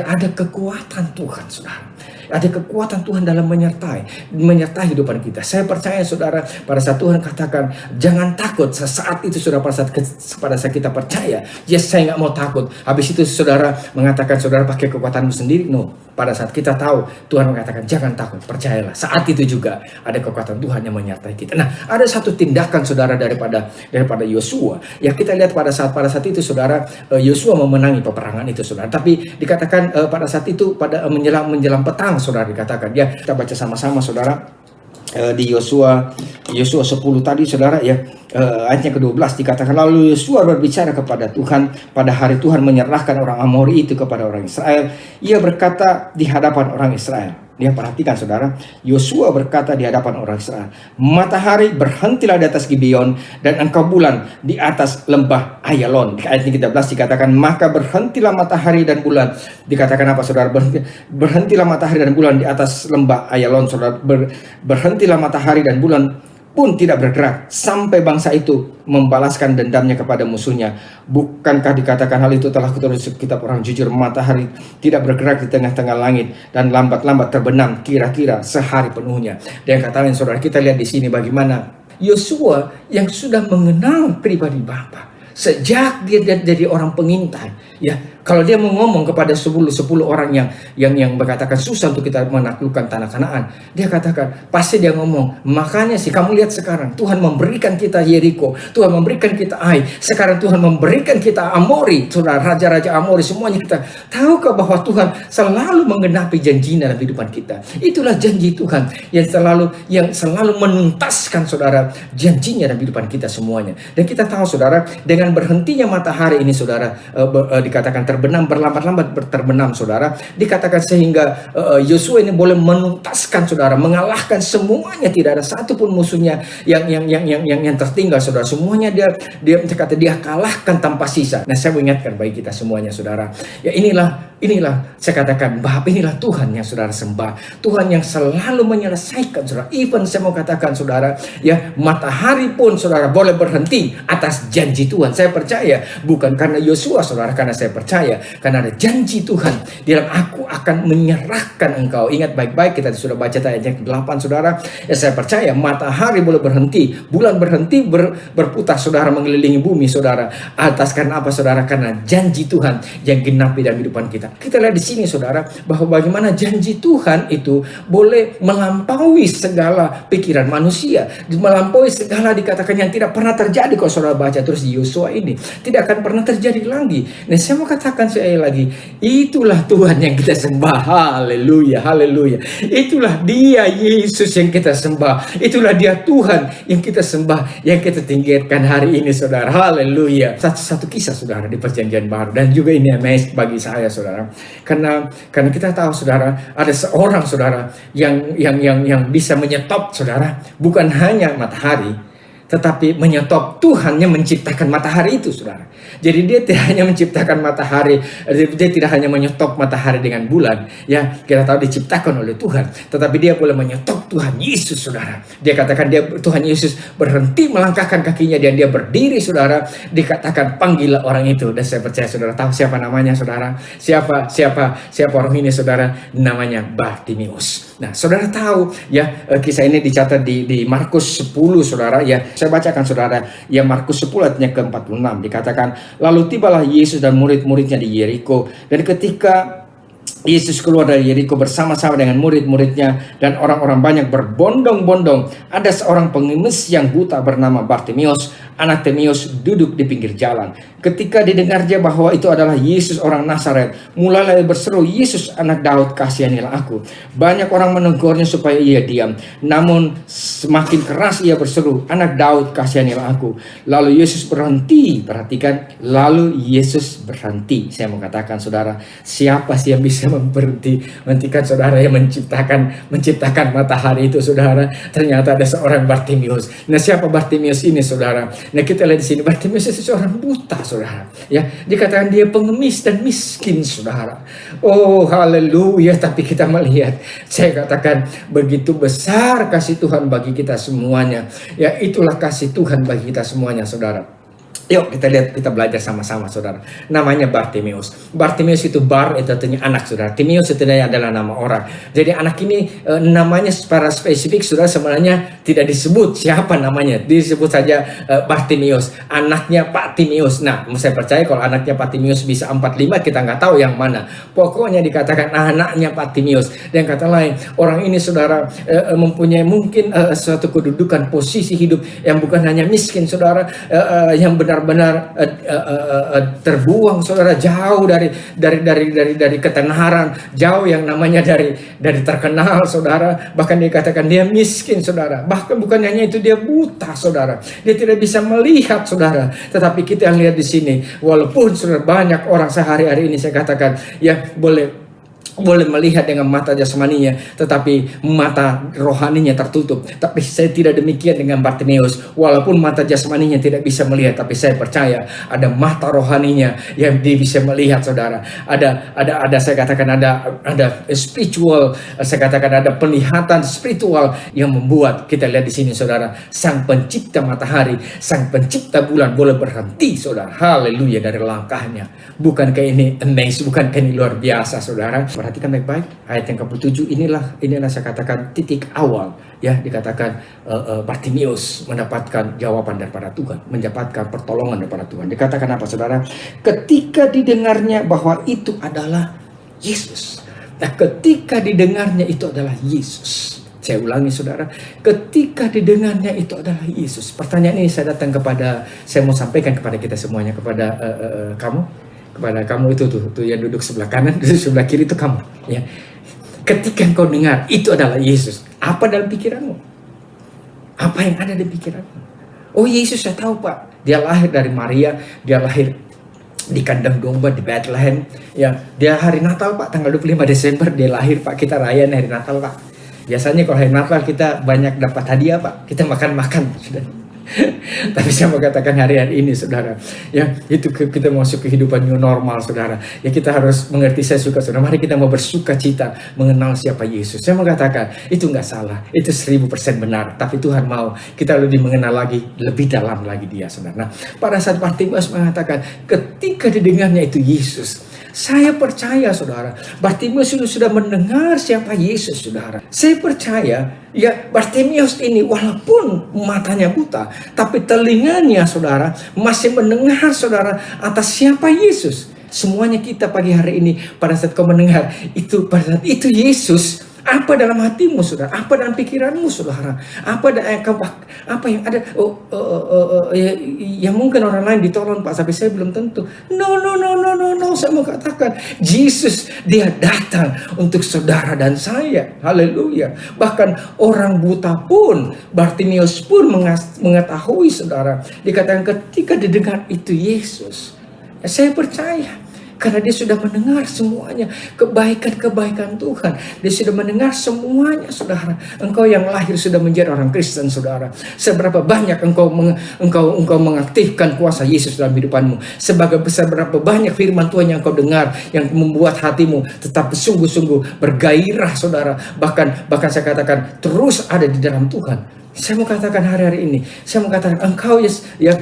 ada kekuatan Tuhan, saudara. Ada kekuatan Tuhan dalam menyertai hidupan kita. Saya percaya, saudara, pada saat Tuhan katakan jangan takut, saat itu, saudara, pada saat kita percaya, yes, saya nggak mau takut. Habis itu saudara mengatakan saudara pakai kekuatanmu sendiri. No, pada saat kita tahu Tuhan mengatakan jangan takut, percayalah, saat itu juga ada kekuatan Tuhan yang menyertai kita. Nah, ada satu tindakan, saudara, daripada Yosua yang kita lihat pada saat itu, saudara, Yosua memenangi peperangan itu, saudara. Tapi dikatakan pada saat itu, pada menjelang petang, saudara, dikatakan, ya, kita baca sama-sama, saudara, di Yosua 10 tadi, saudara, ya, ayatnya ke-12 dikatakan, lalu Yosua berbicara kepada Tuhan pada hari Tuhan menyerahkan orang Amori itu kepada orang Israel. Ia berkata di hadapan orang Israel. Dia perhatikan, saudara, Yosua berkata di hadapan orang Israel, matahari berhentilah di atas Gibeon dan engkau bulan di atas lembah Ayalon. Di ayat 13 dikatakan, maka berhentilah matahari dan bulan. Dikatakan apa, saudara? Berhentilah matahari dan bulan di atas lembah Ayalon, saudara. Berhentilah matahari dan bulan pun tidak bergerak sampai bangsa itu membalaskan dendamnya kepada musuhnya. Bukankah dikatakan hal itu telah kutulis kitab orang jujur, matahari tidak bergerak di tengah-tengah langit dan lambat-lambat terbenam kira-kira sehari penuhnya. Dan kata lain, saudara, kita lihat di sini bagaimana Yosua yang sudah mengenal pribadi Bapa sejak dia dari orang pengintai, ya. Kalau dia mau ngomong kepada 10 orang yang berkatakan susah untuk kita menaklukkan tanah Kanaan, dia katakan, pasti dia ngomong, makanya sih kamu lihat sekarang Tuhan memberikan kita Yeriko, Tuhan memberikan kita Ai, sekarang Tuhan memberikan kita Amori, saudara, raja-raja Amori, semuanya kita. Tahukah bahwa Tuhan selalu menggenapi janjinya dalam kehidupan kita? Itulah janji Tuhan yang selalu menuntaskan, saudara, janjinya dalam kehidupan kita semuanya. Dan kita tahu, saudara, dengan berhentinya matahari ini, saudara, dikatakan berlambat-lambat terbenam, saudara. Dikatakan sehingga Yosua ini boleh menuntaskan, saudara, mengalahkan semuanya, tidak ada satupun musuhnya yang tertinggal, saudara. Semuanya dia kalahkan tanpa sisa. Nah, saya mengingatkan bagi kita semuanya, saudara, ya, inilah saya katakan, bahwa inilah Tuhan yang saudara sembah, Tuhan yang selalu menyelesaikan, saudara. Even saya mau katakan, saudara, ya, matahari pun, saudara, boleh berhenti atas janji Tuhan. Saya percaya bukan karena Yosua, saudara, karena saya percaya karena ada janji Tuhan di dalam, aku akan menyerahkan engkau. Ingat baik-baik, kita sudah baca ayat 8, saudara. Ya, saya percaya matahari boleh berhenti, bulan berhenti berputar, saudara, mengelilingi bumi, saudara. Atas karena apa, saudara? Karena janji Tuhan yang genapi dalam kehidupan kita. Kita lihat di sini, saudara, bahwa bagaimana janji Tuhan itu boleh melampaui segala pikiran manusia, melampaui segala, dikatakan, yang tidak pernah terjadi. Kalau saudara baca terus di Yosua ini, tidak akan pernah terjadi lagi. Nah, saya mau katakan sekali lagi, itulah Tuhan yang kita sembah. Haleluya, haleluya. Itulah Dia, Yesus, yang kita sembah. Itulah Dia, Tuhan yang kita sembah, yang kita tinggikan hari ini, saudara. Haleluya. Satu kisah, saudara, di Perjanjian Baru, dan juga ini amazing bagi saya, saudara, karena kita tahu, saudara, ada seorang, saudara, yang bisa menyetop, saudara, bukan hanya matahari, tetapi menyetop Tuhan yang menciptakan matahari itu, saudara. Jadi dia tidak hanya menciptakan matahari, dia tidak hanya menyetop matahari dengan bulan, ya, kita tahu diciptakan oleh Tuhan, tetapi dia boleh menyetop Tuhan Yesus, saudara. Dia katakan Tuhan Yesus berhenti melangkahkan kakinya dan dia berdiri, saudara. Dikatakan panggillah orang itu, dan saya percaya saudara tahu siapa namanya, saudara. Siapa orang ini, saudara? Namanya Bartimius. Nah, saudara tahu, ya, kisah ini dicatat di Markus 10, saudara, ya. Saya bacakan, saudara, ya, Markus 10 ayatnya ke-46 dikatakan, lalu tibalah Yesus dan murid-muridnya di Yeriko, dan ketika Yesus keluar dari Yeriko bersama-sama dengan murid-muridnya dan orang-orang banyak berbondong-bondong. Ada seorang pengemis yang buta bernama Bartimeus, anak Timeus, duduk di pinggir jalan. Ketika didengarnya bahwa itu adalah Yesus orang Nazaret, mulailah ia berseru, "Yesus anak Daud, kasihanilah aku." Banyak orang menegurnya supaya ia diam. Namun semakin keras ia berseru, "Anak Daud, kasihanilah aku." Lalu Yesus berhenti. Perhatikan, lalu Yesus berhenti. Saya mau katakan, saudara, siapa sih yang bisa menghentikan saudara yang menciptakan matahari itu, saudara? Ternyata ada seorang Bartimeus. Nah, siapa Bartimeus ini, saudara? Nah, kita lihat di sini, Bartimeus itu seorang buta, saudara. Ya, dikatakan dia pengemis dan miskin, saudara. Oh, haleluya. Tapi kita melihat, saya katakan, begitu besar kasih Tuhan bagi kita semuanya. Ya, itulah kasih Tuhan bagi kita semuanya, saudara. Yuk kita lihat, kita belajar sama-sama, saudara. Namanya Bartimeus. Bartimeus itu bar, itu artinya anak, saudara. Timeus itu adalah nama orang. Jadi anak ini namanya secara spesifik, saudara, sebenarnya tidak disebut siapa namanya. Disebut saja Bartimeus, anaknya Pak Timeus. Nah, saya percaya kalau anaknya Pak Timeus bisa 45, kita nggak tahu yang mana. Pokoknya dikatakan anaknya Pak Timeus. Dan kata lain, orang ini, saudara, mempunyai mungkin suatu kedudukan, posisi hidup yang bukan hanya miskin, saudara, yang benar-benar terbuang, saudara, jauh dari ketenaran, jauh yang namanya dari terkenal, saudara. Bahkan dikatakan dia miskin, saudara. Bahkan bukan hanya itu, dia buta, saudara. Dia tidak bisa melihat, saudara. Tetapi kita yang lihat di sini, walaupun saudara banyak orang sehari-hari ini, saya katakan, ya boleh melihat dengan mata jasmaninya, tetapi mata rohaninya tertutup. Tapi saya tidak demikian dengan Bartimeus. Walaupun mata jasmaninya tidak bisa melihat, tapi saya percaya ada mata rohaninya yang dia bisa melihat, saudara. Ada saya katakan ada spiritual, saya katakan ada penglihatan spiritual yang membuat kita lihat di sini, saudara, sang pencipta matahari, sang pencipta bulan boleh berhenti, saudara. Haleluya, dari langkahnya. Bukankah ini amazing? Bukankah ini luar biasa, saudara? Perhatikan baik-baik ayat yang ke-7, inilah saya katakan titik awal, ya, dikatakan Bartimeus mendapatkan jawaban daripada Tuhan, mendapatkan pertolongan daripada Tuhan. Dikatakan apa, saudara? Ketika didengarnya bahwa itu adalah Yesus. Nah, ketika didengarnya itu adalah Yesus. Saya ulangi, saudara, ketika didengarnya itu adalah Yesus. Pertanyaan ini saya mau sampaikan kepada kita semuanya, kepada kamu itu tuh yang duduk sebelah kanan, duduk sebelah kiri itu kamu, ya. Ketika engkau dengar itu adalah Yesus, apa dalam pikiranmu? Apa yang ada di pikiranmu? Oh, Yesus, saya tahu, Pak. Dia lahir dari Maria, dia lahir di kandang domba di Bethlehem, ya. Dia hari Natal, Pak, tanggal 25 Desember dia lahir, Pak. Kita rayain hari Natal, Pak. Biasanya kalau hari Natal kita banyak dapat hadiah, Pak. Kita makan-makan, sudah. Tapi saya mau katakan hari-hari ini, saudara, ya, itu kita masuk kehidupan new normal, saudara. Ya, kita harus mengerti, saya suka, saudara. Mari kita mau bersuka cita mengenal siapa Yesus. Saya mau katakan itu nggak salah, itu 1000% benar. Tapi Tuhan mau kita lebih mengenal lagi, lebih dalam lagi dia, saudara. Nah, pada saat Bartimeus mengatakan ketika didengarnya itu Yesus, saya percaya, saudara, Bartimeus sudah mendengar siapa Yesus, saudara. Saya percaya, ya, Bartimeus ini walaupun matanya buta, tapi telinganya, saudara, masih mendengar, saudara, atas siapa Yesus. Semuanya kita pagi hari ini, pada saat kau mendengar itu, pada saat itu Yesus, apa dalam hatimu, saudara? Apa dalam pikiranmu, saudara? Apa yang ada? Ya mungkin orang lain ditolong, Pak, tapi saya belum tentu. No. Saya mau katakan, Yesus, dia datang untuk saudara dan saya. Haleluya. Bahkan orang buta pun, Bartimeus pun mengetahui, saudara. Dikatakan ketika didengar itu Yesus. Saya percaya. Karena dia sudah mendengar semuanya, kebaikan-kebaikan Tuhan. Dia sudah mendengar semuanya, saudara. Engkau yang lahir sudah menjadi orang Kristen, saudara. Seberapa banyak engkau mengaktifkan kuasa Yesus dalam hidupanmu. Seberapa banyak firman Tuhan yang engkau dengar, yang membuat hatimu tetap sungguh-sungguh bergairah, saudara. Bahkan saya katakan terus ada di dalam Tuhan. Saya mau katakan hari-hari ini, saya mau katakan engkau ya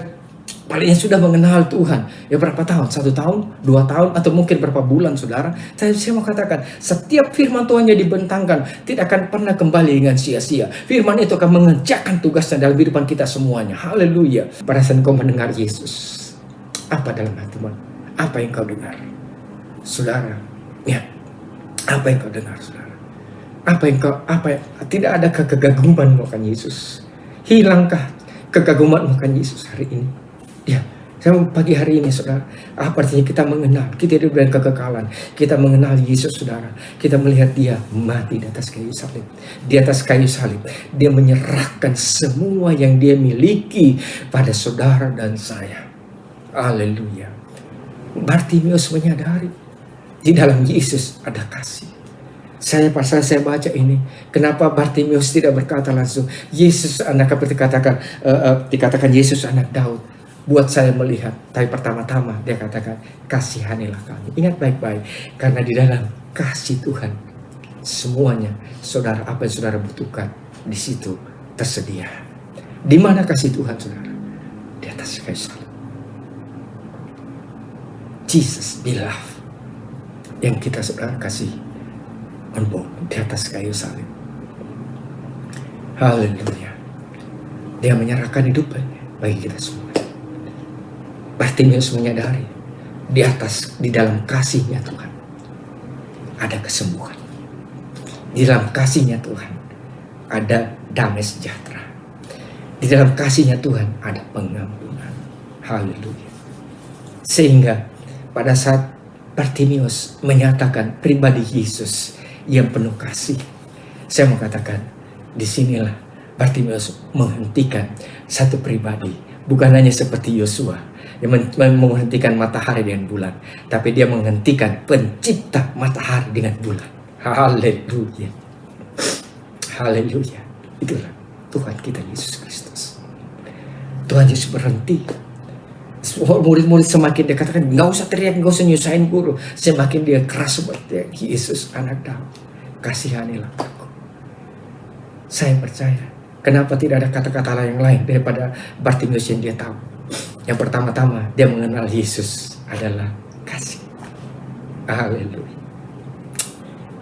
palingnya sudah mengenal Tuhan. Ya berapa tahun? 1 tahun, 2 tahun, atau mungkin berapa bulan, saudara. Saya mau katakan, setiap firman Tuhan yang dibentangkan tidak akan pernah kembali dengan sia-sia. Firman itu akan mengerjakan tugasnya dalam kehidupan kita semuanya. Haleluya. Pada saat kau mendengar Yesus, apa dalam hatimu? Apa yang kau dengar? Saudara, ya, Apa yang kau dengar, saudara? Tidak adakah kegagumanmu akan Yesus? Hilangkah kegagumanmu akan Yesus hari ini? Ya, pagi hari ini, saudara, apa artinya kita mengenal? Kita hidup dengan kekekalan. Kita mengenal Yesus, saudara. Kita melihat Dia mati di atas kayu salib. Di atas kayu salib, Dia menyerahkan semua yang Dia miliki pada saudara dan saya. Haleluya. Bartimius menyadari di dalam Yesus ada kasih. Pasal saya baca ini, kenapa Bartimius tidak berkata langsung, Yesus anak, dikatakan Yesus anak Daud, buat saya melihat. Tapi pertama-tama dia katakan, kasihanilah kami. Ingat baik-baik, karena di dalam kasih Tuhan, semuanya, saudara, apa yang saudara butuhkan, di situ tersedia. Di mana kasih Tuhan, saudara? Di atas kayu salib. Jesus beloved, yang kita saudara kasih di atas kayu salib. Haleluya. Dia menyerahkan hidupnya bagi kita semua. Bartimius menyadari di dalam kasihnya Tuhan ada kesembuhan. Di dalam kasihnya Tuhan ada damai sejahtera. Di dalam kasihnya Tuhan ada pengampunan. Haleluya. Sehingga pada saat Bartimius menyatakan pribadi Yesus yang penuh kasih, saya mau katakan, disinilah Bartimius menghentikan satu pribadi, bukan hanya seperti Yosua yang menghentikan matahari dengan bulan, tapi dia menghentikan pencipta matahari dengan bulan. Haleluya. Haleluya. Itulah Tuhan kita Yesus Kristus. Tuhan Yesus berhenti. Murid-murid semakin dia katakan, nggak usah teriak, nggak usah nyusahin guru. Semakin dia keras seperti Yesus anak Daud, kasihanilah aku. Saya percaya, kenapa tidak ada kata-kata yang lain daripada Bartimius yang dia tahu. Yang pertama-tama dia mengenal Yesus adalah kasih. Haleluya.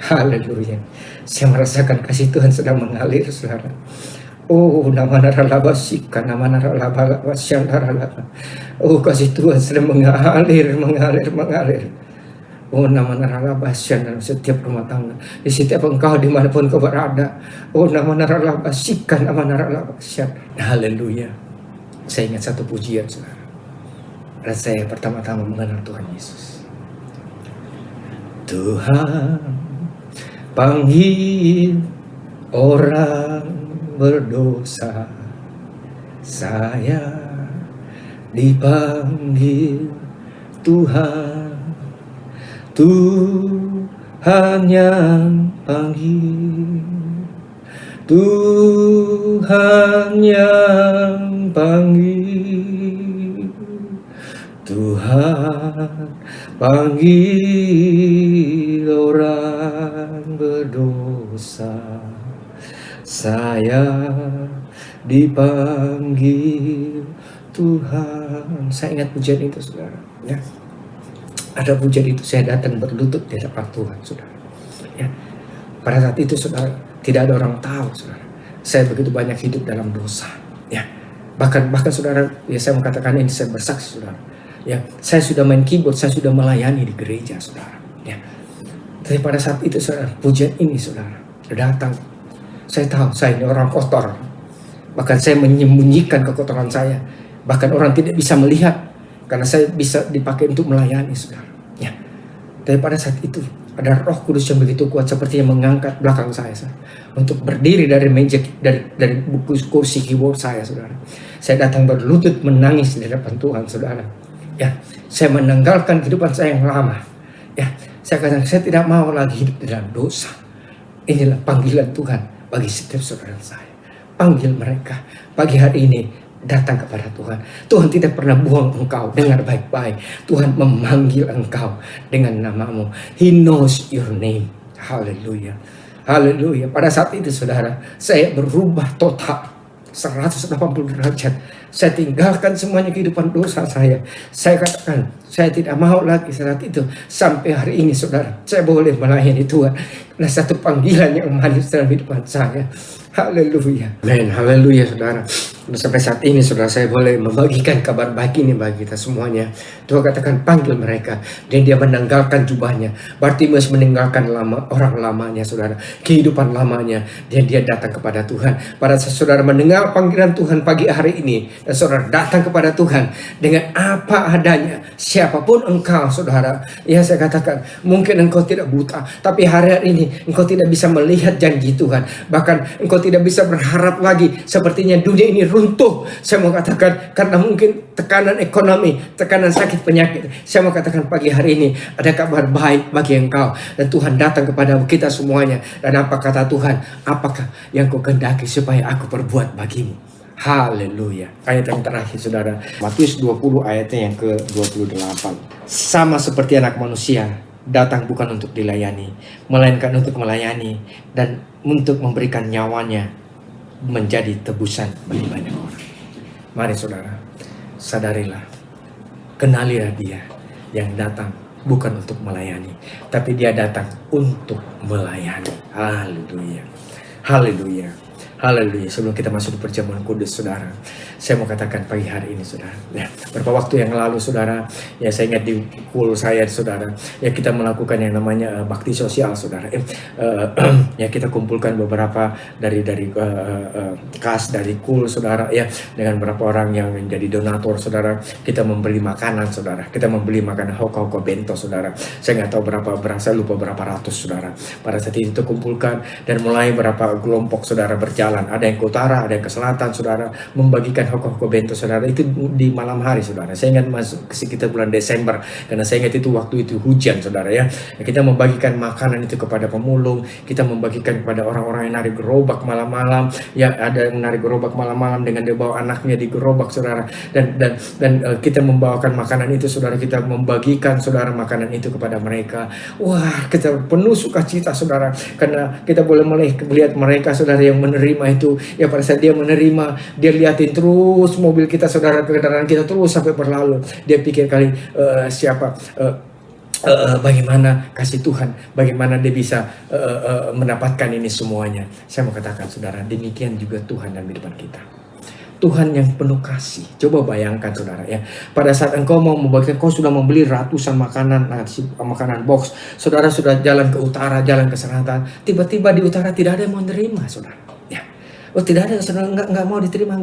Haleluya. Saya merasakan kasih Tuhan sedang mengalir, saudara. Oh, nama naralabasika, nama naralabasyandaralaba. Oh, kasih Tuhan sedang mengalir. Oh, nama naralabasyan dalam setiap rumah tangga, di setiap engkau dimanapun kau berada. Oh, nama naralabasika, nama naralabasyan. Haleluya. Saya ingat satu pujian, saudara. Dan saya pertama-tama mengenal Tuhan Yesus. Tuhan panggil orang berdosa, saya dipanggil Tuhan. Tuhan yang panggil, Tuhan yang panggil, Tuhan panggil orang berdosa, saya dipanggil Tuhan. Saya ingat pujian itu, saudara. Ya. Ada pujian itu, saya datang berlutut di depan Tuhan, saudara. Ya. Pada saat itu, saudara, tidak ada orang tahu, saudara. Saya begitu banyak hidup dalam dosa. Ya. Bahkan saudara, ya saya mengatakan ini, saya bersaksi, saudara. Ya, saya sudah main keyboard, saya sudah melayani di gereja, saudara. Ya. Tapi pada saat itu, saudara, pujian ini, saudara, datang. Saya tahu saya ini orang kotor. Bahkan saya menyembunyikan kekotoran saya. Bahkan orang tidak bisa melihat. Karena saya bisa dipakai untuk melayani, saudara. Ya. Tapi pada saat itu ada Roh Kudus yang begitu kuat sepertinya mengangkat belakang saya, saudara. Untuk berdiri dari meja, dari buku kursi keyboard saya, saudara. Saya datang berlutut menangis di depan Tuhan, saudara. Ya. Saya menanggalkan kehidupan saya yang lama. Ya. Saya katakan saya tidak mau lagi hidup di dalam dosa. Inilah panggilan Tuhan bagi setiap saudara saya. Panggil mereka pagi hari ini, datang kepada Tuhan. Tuhan tidak pernah buang engkau. Dengar baik-baik, Tuhan memanggil engkau dengan namamu. He knows your name. Haleluya. Haleluya. Pada saat itu, saudara, saya berubah total 180 derajat. Saya tinggalkan semuanya kehidupan dosa saya. Saya katakan, saya tidak mau lagi saat itu. Sampai hari ini, saudara, saya boleh melayani Tuhan. Karena satu panggilan yang manis dalam kehidupan saya. Haleluya. Amen. Haleluya, saudara. Sampai saat ini saudara, saya boleh membagikan kabar baik ini bagi kita semuanya. Tuhan katakan panggil mereka, dan dia menanggalkan jubahnya. Bartimeus meninggalkan orang lamanya saudara, kehidupan lamanya, dan dia datang kepada Tuhan. Pada saat saudara mendengar panggilan Tuhan pagi hari ini, dan saudara datang kepada Tuhan dengan apa adanya, siapapun engkau saudara, ya saya katakan mungkin engkau tidak buta, tapi hari ini engkau tidak bisa melihat janji Tuhan, bahkan engkau tidak bisa berharap lagi, sepertinya dunia ini runtuh. Saya mau katakan karena mungkin tekanan ekonomi, tekanan sakit penyakit, saya mau katakan pagi hari ini ada kabar baik bagi engkau, dan Tuhan datang kepada kita semuanya. Dan apa kata Tuhan? Apakah yang kau kehendaki supaya aku perbuat bagimu? Haleluya. Ayat yang terakhir saudara, Matius 20 ayatnya yang ke-28. Sama seperti anak manusia datang bukan untuk dilayani, melainkan untuk melayani dan untuk memberikan nyawanya menjadi tebusan bagi banyak orang. Mari saudara, sadarilah, kenalilah dia yang datang bukan untuk melayani, tapi dia datang untuk melayani. Haleluya. Haleluya. Haleluya. Sebelum kita masuk di perjamuan kudus saudara, saya mau katakan pagi hari ini saudara, ya, beberapa waktu yang lalu saudara, ya saya ingat di kul saya saudara, ya kita melakukan yang namanya bakti sosial saudara. Ya kita kumpulkan beberapa dari kas dari kul saudara, ya dengan beberapa orang yang menjadi donatur saudara. Kita membeli makanan saudara, kita membeli makanan hoko bento saudara. Saya nggak tahu berapa, berasa lupa berapa ratus saudara. Pada saat itu kumpulkan, dan mulai berapa kelompok saudara berjalan, ada yang ke utara, ada yang ke selatan saudara, membagikan hoko bento saudara. Itu di malam hari saudara. Saya ingat masuk sekitar bulan Desember, karena saya ingat itu waktu itu hujan saudara, ya. Kita membagikan makanan itu kepada pemulung, kita membagikan kepada orang-orang yang narik gerobak malam-malam, ya ada yang narik gerobak malam-malam dengan dia bawa anaknya di gerobak saudara, dan kita membawakan makanan itu saudara, kita membagikan saudara makanan itu kepada mereka. Wah, kita penuh sukacita saudara, karena kita boleh melihat mereka saudara yang menerima itu, ya pada saat dia menerima, dia liatin terus mobil kita saudara, kendaraan kita terus sampai berlalu. Dia pikir kali bagaimana kasih Tuhan, bagaimana dia bisa mendapatkan ini semuanya. Saya mau katakan saudara, demikian juga Tuhan dalam kehidupan kita. Tuhan yang penuh kasih. Coba bayangkan saudara, ya, pada saat engkau mau membagikan, kau sudah membeli ratusan makanan box, saudara sudah jalan ke utara, jalan ke selatan, tiba-tiba di utara tidak ada yang mau menerima saudara. Oh tidak ada, saudara nggak mau diterima,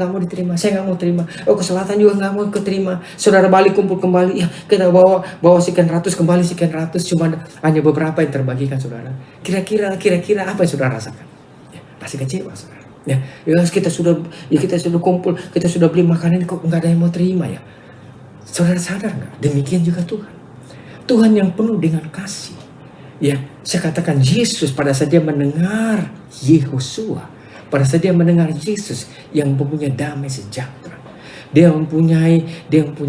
saya nggak mau terima. Oh ke selatan juga nggak mau keterima. Saudara balik kumpul kembali, ya kita bawa sekian ratus kembali sekian ratus, cuma hanya beberapa yang terbagikan saudara. Kira-kira apa yang saudara rasakan? Ya, pasti kecewa saudara. Ya kita sudah kumpul, kita sudah beli makanan, kok nggak ada yang mau terima ya. Saudara sadar nggak? Demikian juga Tuhan yang penuh dengan kasih. Ya saya katakan Yesus pada saat dia mendengar Yehosua, pada saat dia mendengar Yesus yang mempunyai damai sejahtera, dia mempunyai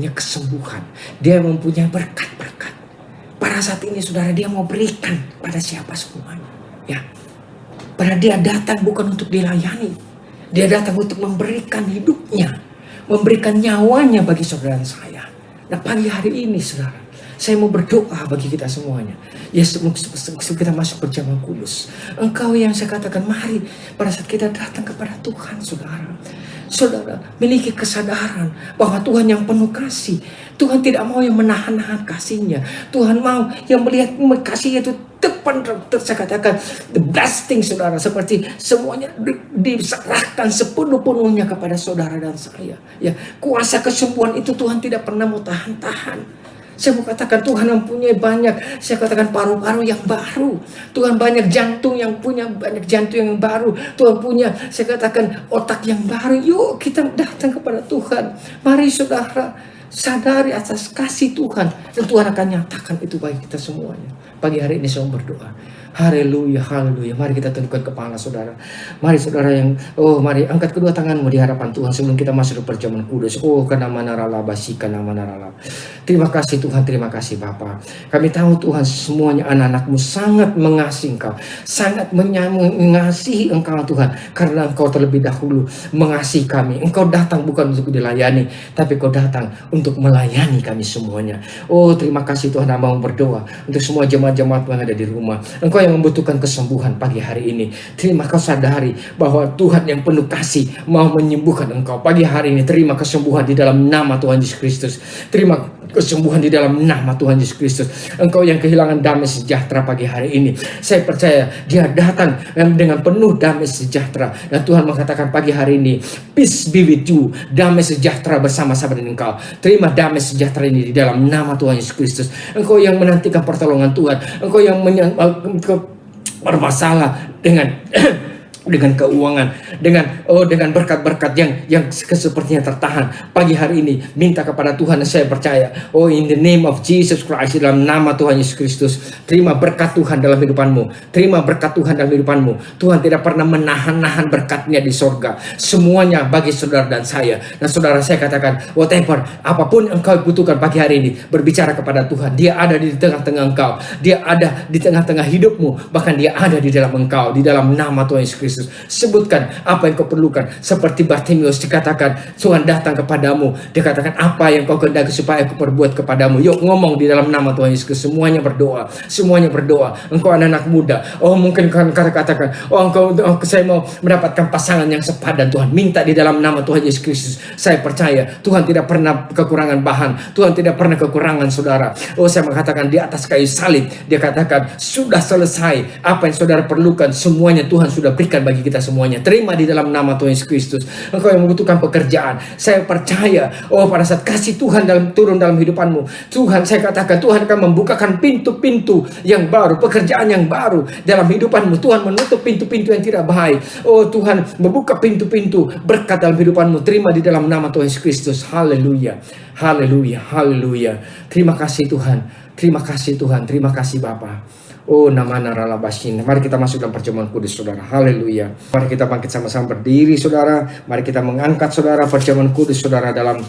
kesembuhan, dia mempunyai berkat-berkat. Pada saat ini saudara, dia mau berikan pada siapa semuanya. Ya, pada dia datang bukan untuk dilayani, dia datang untuk memberikan hidupnya, memberikan nyawanya bagi saudara dan saya. Nah pagi hari ini saudara, saya mau berdoa bagi kita semuanya. Ya sebelum kita masuk perjamuan kudus, engkau yang saya katakan, mari pada saat kita datang kepada Tuhan saudara miliki kesadaran bahwa Tuhan yang penuh kasih. Tuhan tidak mau yang menahan-nahan kasihnya. Tuhan mau yang melihat kasihnya itu depan, saya katakan the best thing saudara, seperti semuanya diserahkan sepenuh-penuhnya kepada saudara dan saya. Ya, kuasa kesembuhan itu Tuhan tidak pernah mau tahan-tahan. Saya mau katakan Tuhan mempunyai banyak, saya katakan paru-paru yang baru. Tuhan banyak jantung yang baru. Tuhan punya, saya katakan otak yang baru. Yuk kita datang kepada Tuhan. Mari saudara sadari atas kasih Tuhan, dan Tuhan akan nyatakan itu bagi kita semuanya. Pagi hari ini saya mau berdoa. Haleluya, haleluya. Mari kita tundukkan kepala saudara. Mari saudara yang, mari angkat kedua tanganmu di hadapan Tuhan sebelum kita masuk ke perjamuan kudus. Terima kasih Tuhan, terima kasih Bapa. Kami tahu Tuhan semuanya anak-anakmu sangat mengasihi Engkau, sangat mengasihi Engkau Tuhan, karena Engkau terlebih dahulu mengasihi kami. Engkau datang bukan untuk dilayani, tapi Engkau datang untuk untuk melayani kami semuanya. Oh, terima kasih Tuhan, hamba berdoa untuk semua jemaat-jemaat yang ada di rumah. Engkau yang membutuhkan kesembuhan pagi hari ini. Terima kau sadari bahwa Tuhan yang penuh kasih mau menyembuhkan engkau pagi hari ini. Terima kesembuhan di dalam nama Tuhan Yesus Kristus. Terima kesembuhan di dalam nama Tuhan Yesus Kristus. Engkau yang kehilangan damai sejahtera pagi hari ini, saya percaya dia datang dengan penuh damai sejahtera. Dan Tuhan mengatakan pagi hari ini, peace be with you, damai sejahtera bersama-sama dengan engkau. Terima damai sejahtera ini di dalam nama Tuhan Yesus Kristus. Engkau yang menantikan pertolongan Tuhan, engkau yang bermasalah dengan dengan keuangan, dengan berkat-berkat yang sepertinya tertahan pagi hari ini, minta kepada Tuhan. Saya percaya, in the name of Jesus Christ, dalam nama Tuhan Yesus Kristus, terima berkat Tuhan dalam hidupanmu, terima berkat Tuhan dalam hidupanmu. Tuhan tidak pernah menahan-nahan berkatnya di sorga, semuanya bagi saudara dan saya. Dan saudara, saya katakan, whatever, apapun engkau butuhkan pagi hari ini, berbicara kepada Tuhan. Dia ada di tengah-tengah engkau, dia ada di tengah-tengah hidupmu, bahkan dia ada di dalam engkau, di dalam nama Tuhan Yesus Kristus. Sebutkan apa yang kau perlukan. Seperti Bartimeus dikatakan, Tuhan datang kepadamu, dia katakan, apa yang kau kehendaki supaya aku perbuat kepadamu. Yuk ngomong di dalam nama Tuhan Yesus. Semuanya berdoa, semuanya berdoa. Engkau anak-anak muda, mungkin kau katakan, saya mau mendapatkan pasangan yang sepadan. Tuhan, minta di dalam nama Tuhan Yesus Kristus. Saya percaya Tuhan tidak pernah kekurangan bahan, Tuhan tidak pernah kekurangan saudara. Saya mengatakan di atas kayu salib, dia katakan sudah selesai. Apa yang saudara perlukan, semuanya Tuhan sudah berikan bagi kita semuanya. Terima di dalam nama Tuhan Yesus Kristus. Engkau yang membutuhkan pekerjaan, saya percaya, pada saat kasih Tuhan turun dalam hidupanmu, Tuhan, saya katakan, Tuhan akan membukakan pintu-pintu yang baru, pekerjaan yang baru dalam hidupanmu. Tuhan menutup pintu-pintu yang tidak baik. Tuhan membuka pintu-pintu berkat dalam hidupanmu. Terima di dalam nama Tuhan Yesus Kristus. Haleluya, haleluya, haleluya. Terima kasih Tuhan, terima kasih Tuhan, terima kasih Bapa. Nama naralabasin. Mari kita masuk dalam perjamuan kudus, saudara. Haleluya. Mari kita bangkit sama-sama berdiri, saudara. Mari kita mengangkat, saudara, perjamuan kudus, saudara, dalam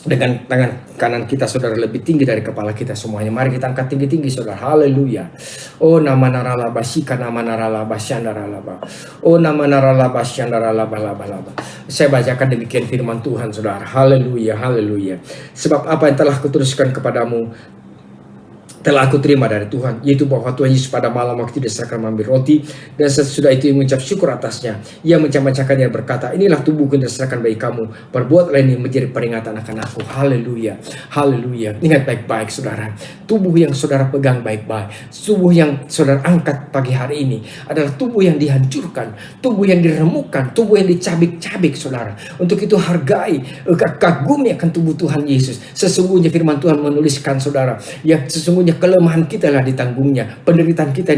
dengan tangan kanan kita, saudara, lebih tinggi dari kepala kita semuanya. Mari kita angkat tinggi-tinggi, saudara. Haleluya. Nama naralabasika, nama naralabasyandaralaba. Nama naralabasyandaralaba. Saya bacakan demikian firman Tuhan, saudara. Haleluya, haleluya. Sebab apa yang telah kuteruskan kepadamu telah aku terima dari Tuhan, yaitu bahwa Tuhan Yesus pada malam waktu diserahkan mengambil roti, dan sesudah itu ia mengucap syukur atasnya. Ia mencamacahkannya dan berkata, inilah tubuhku yang diserahkan bagi kamu, perbuatlah ini menjadi peringatan akan aku. Haleluya, haleluya. Ingat baik-baik, saudara, tubuh yang saudara pegang baik-baik, tubuh yang saudara angkat pagi hari ini adalah tubuh yang dihancurkan, tubuh yang diremukkan, tubuh yang dicabik-cabik, saudara. Untuk itu hargai, kagumi akan tubuh Tuhan Yesus. Sesungguhnya firman Tuhan menuliskan, saudara, ya sesungguhnya kelemahan kita lah ditanggungnya, penderitaan kita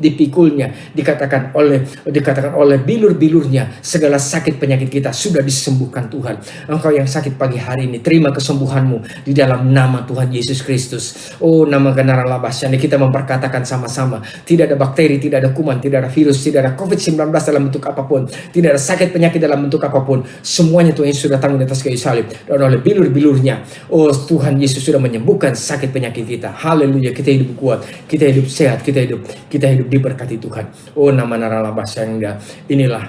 dipikulnya, dikatakan oleh bilur-bilurnya segala sakit penyakit kita sudah disembuhkan Tuhan. Engkau yang sakit pagi hari ini, terima kesembuhanmu di dalam nama Tuhan Yesus Kristus. Nama kenaralabasyan, kita memperkatakan sama-sama, tidak ada bakteri, tidak ada kuman, tidak ada virus, tidak ada COVID-19 dalam bentuk apapun, tidak ada sakit penyakit dalam bentuk apapun, semuanya Tuhan Yesus sudah tanggung di atas kayu salib, dan oleh bilur-bilurnya Tuhan Yesus sudah menyembuhkan sakit penyakit kita. Haleluya, kita hidup kuat, kita hidup sehat, kita hidup diberkati Tuhan. Nama naralabasyan, inilah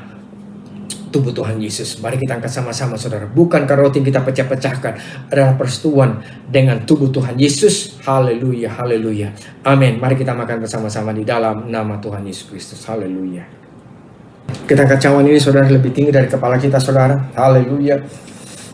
tubuh Tuhan Yesus. Mari kita angkat sama-sama, saudara. Bukankah roti yang kita pecah-pecahkan adalah persetubuhan dengan tubuh Tuhan Yesus? Haleluya, haleluya. Amin. Mari kita makan bersama-sama di dalam nama Tuhan Yesus Kristus. Haleluya. Kita angkat cawan ini, saudara, lebih tinggi dari kepala kita, saudara. Haleluya.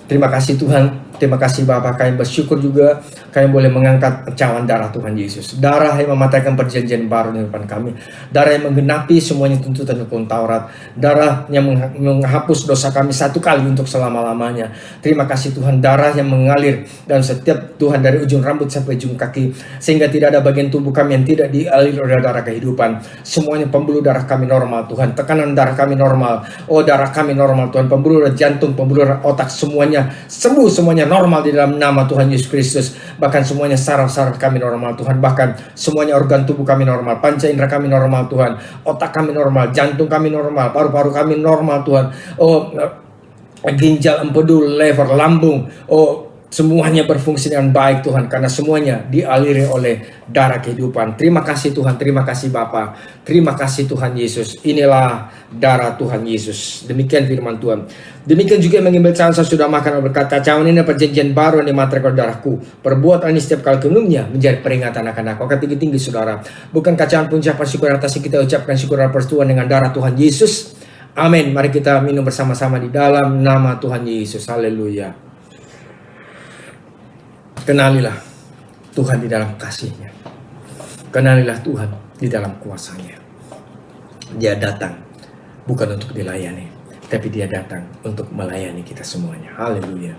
Terima kasih Tuhan. Terima kasih Bapak, kami bersyukur juga kami boleh mengangkat cawan darah Tuhan Yesus. Darah yang mematahkan perjanjian baru di depan kami. Darah yang menggenapi semuanya tuntutan hukum Taurat. Darah yang menghapus dosa kami satu kali untuk selama-lamanya. Terima kasih Tuhan, darah yang mengalir dan setiap Tuhan dari ujung rambut sampai ujung kaki, sehingga tidak ada bagian tubuh kami yang tidak dialir oleh darah kehidupan. Semuanya pembuluh darah kami normal Tuhan. Tekanan darah kami normal. Darah kami normal Tuhan. Pembuluh darah jantung, pembuluh darah otak, semuanya sembuh, semuanya normal di dalam nama Tuhan Yesus Kristus. Bahkan semuanya saraf-saraf kami normal Tuhan. Bahkan semuanya organ tubuh kami normal. Panca indera kami normal Tuhan. Otak kami normal. Jantung kami normal. Paru-paru kami normal Tuhan. Ginjal, empedu, lever, lambung, semuanya berfungsi dengan baik Tuhan, karena semuanya dialiri oleh darah kehidupan. Terima kasih Tuhan, terima kasih Bapa, terima kasih Tuhan Yesus. Inilah darah Tuhan Yesus. Demikian firman Tuhan. Demikian juga mengambil cawan sudah makan dan berkata, cawan ini perjanjian baru yang dimateraikan darahku. Perbuatan ini setiap kali minumnya menjadi peringatan akan aku. Akan tinggi-tinggi saudara. Bukan cawan pengucapan syukur atas kita ucapkan syukur atas persetujuan dengan darah Tuhan Yesus. Amin. Mari kita minum bersama-sama di dalam nama Tuhan Yesus. Haleluya. Kenalilah Tuhan di dalam kasih-Nya. Kenalilah Tuhan di dalam kuasa-Nya. Dia datang bukan untuk dilayani, tapi Dia datang untuk melayani kita semuanya. Haleluya.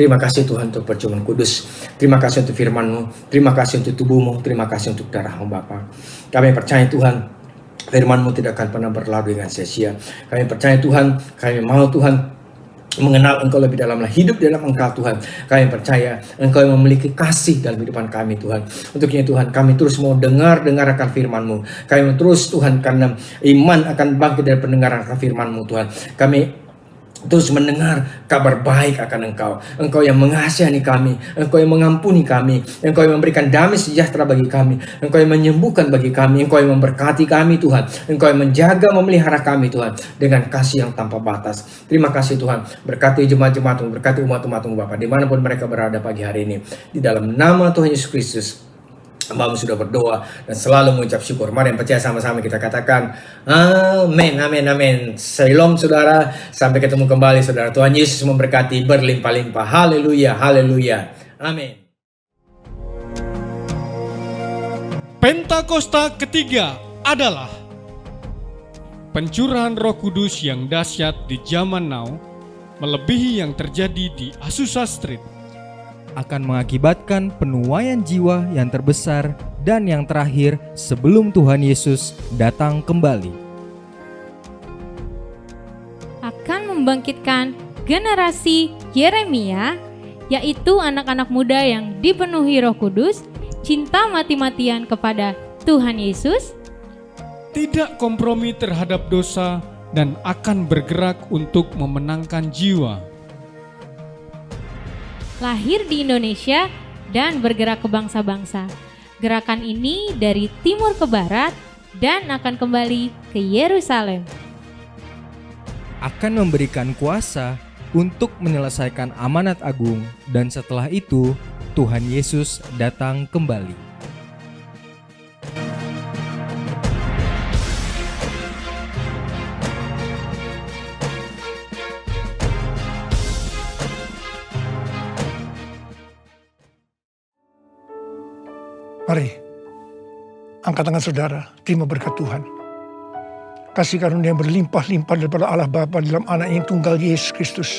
Terima kasih Tuhan untuk perjamuan kudus. Terima kasih untuk firman-Mu. Terima kasih untuk tubuh-Mu. Terima kasih untuk darah-Mu Bapa. Kami percaya Tuhan, firman-Mu tidak akan pernah berlalu dengan sia-sia. Kami percaya Tuhan, kami mau Tuhan mengenal Engkau lebih dalam, hidup dalam Engkau Tuhan. Kami percaya Engkau yang memiliki kasih dalam kehidupan kami Tuhan. Untuknya Tuhan, kami terus mau dengar akan firman-Mu. Kami mau terus Tuhan, karena iman akan bangkit dari pendengaran akan firman-Mu Tuhan. Kami terus mendengar kabar baik akan Engkau. Engkau yang mengasihani kami, Engkau yang mengampuni kami, Engkau yang memberikan damai sejahtera bagi kami, Engkau yang menyembuhkan bagi kami, Engkau yang memberkati kami Tuhan, Engkau yang menjaga memelihara kami Tuhan dengan kasih yang tanpa batas. Terima kasih Tuhan. Berkati jemaat-jemaat-Mu, berkati umat-umat-Mu Bapa, dimanapun mereka berada pagi hari ini. Di dalam nama Tuhan Yesus Kristus, hamba-Mu sudah berdoa dan selalu mengucap syukur. Mari yang percaya sama-sama kita katakan amin, amin, amin. Shalom saudara, sampai ketemu kembali saudara. Tuhan Yesus memberkati berlimpah-limpah. Haleluya, haleluya, amin. Pentakosta ketiga adalah pencurahan Roh Kudus yang dahsyat di zaman now, melebihi yang terjadi di Azusa Street. Akan mengakibatkan penuaian jiwa yang terbesar dan yang terakhir sebelum Tuhan Yesus datang kembali. Akan membangkitkan generasi Yeremia, yaitu anak-anak muda yang dipenuhi Roh Kudus, cinta mati-matian kepada Tuhan Yesus, Tidak kompromi terhadap dosa dan akan bergerak untuk memenangkan jiwa. lahir di Indonesia dan bergerak ke bangsa-bangsa. Gerakan ini dari timur ke barat dan akan kembali ke Yerusalem. Akan memberikan kuasa untuk menyelesaikan amanat agung, dan setelah itu Tuhan Yesus datang kembali. Mari, angkat tangan saudara, terima berkat Tuhan. Kasih karunia yang berlimpah-limpah daripada Allah Bapa dalam anak yang tunggal Yesus Kristus.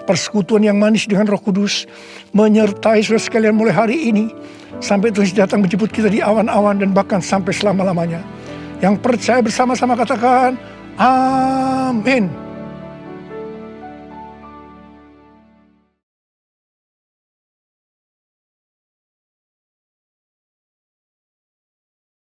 Persekutuan yang manis dengan Roh Kudus menyertai saudara sekalian mulai hari ini sampai Tuhan datang menjemput kita di awan-awan dan bahkan sampai selama-lamanya. Yang percaya bersama-sama katakan, amin.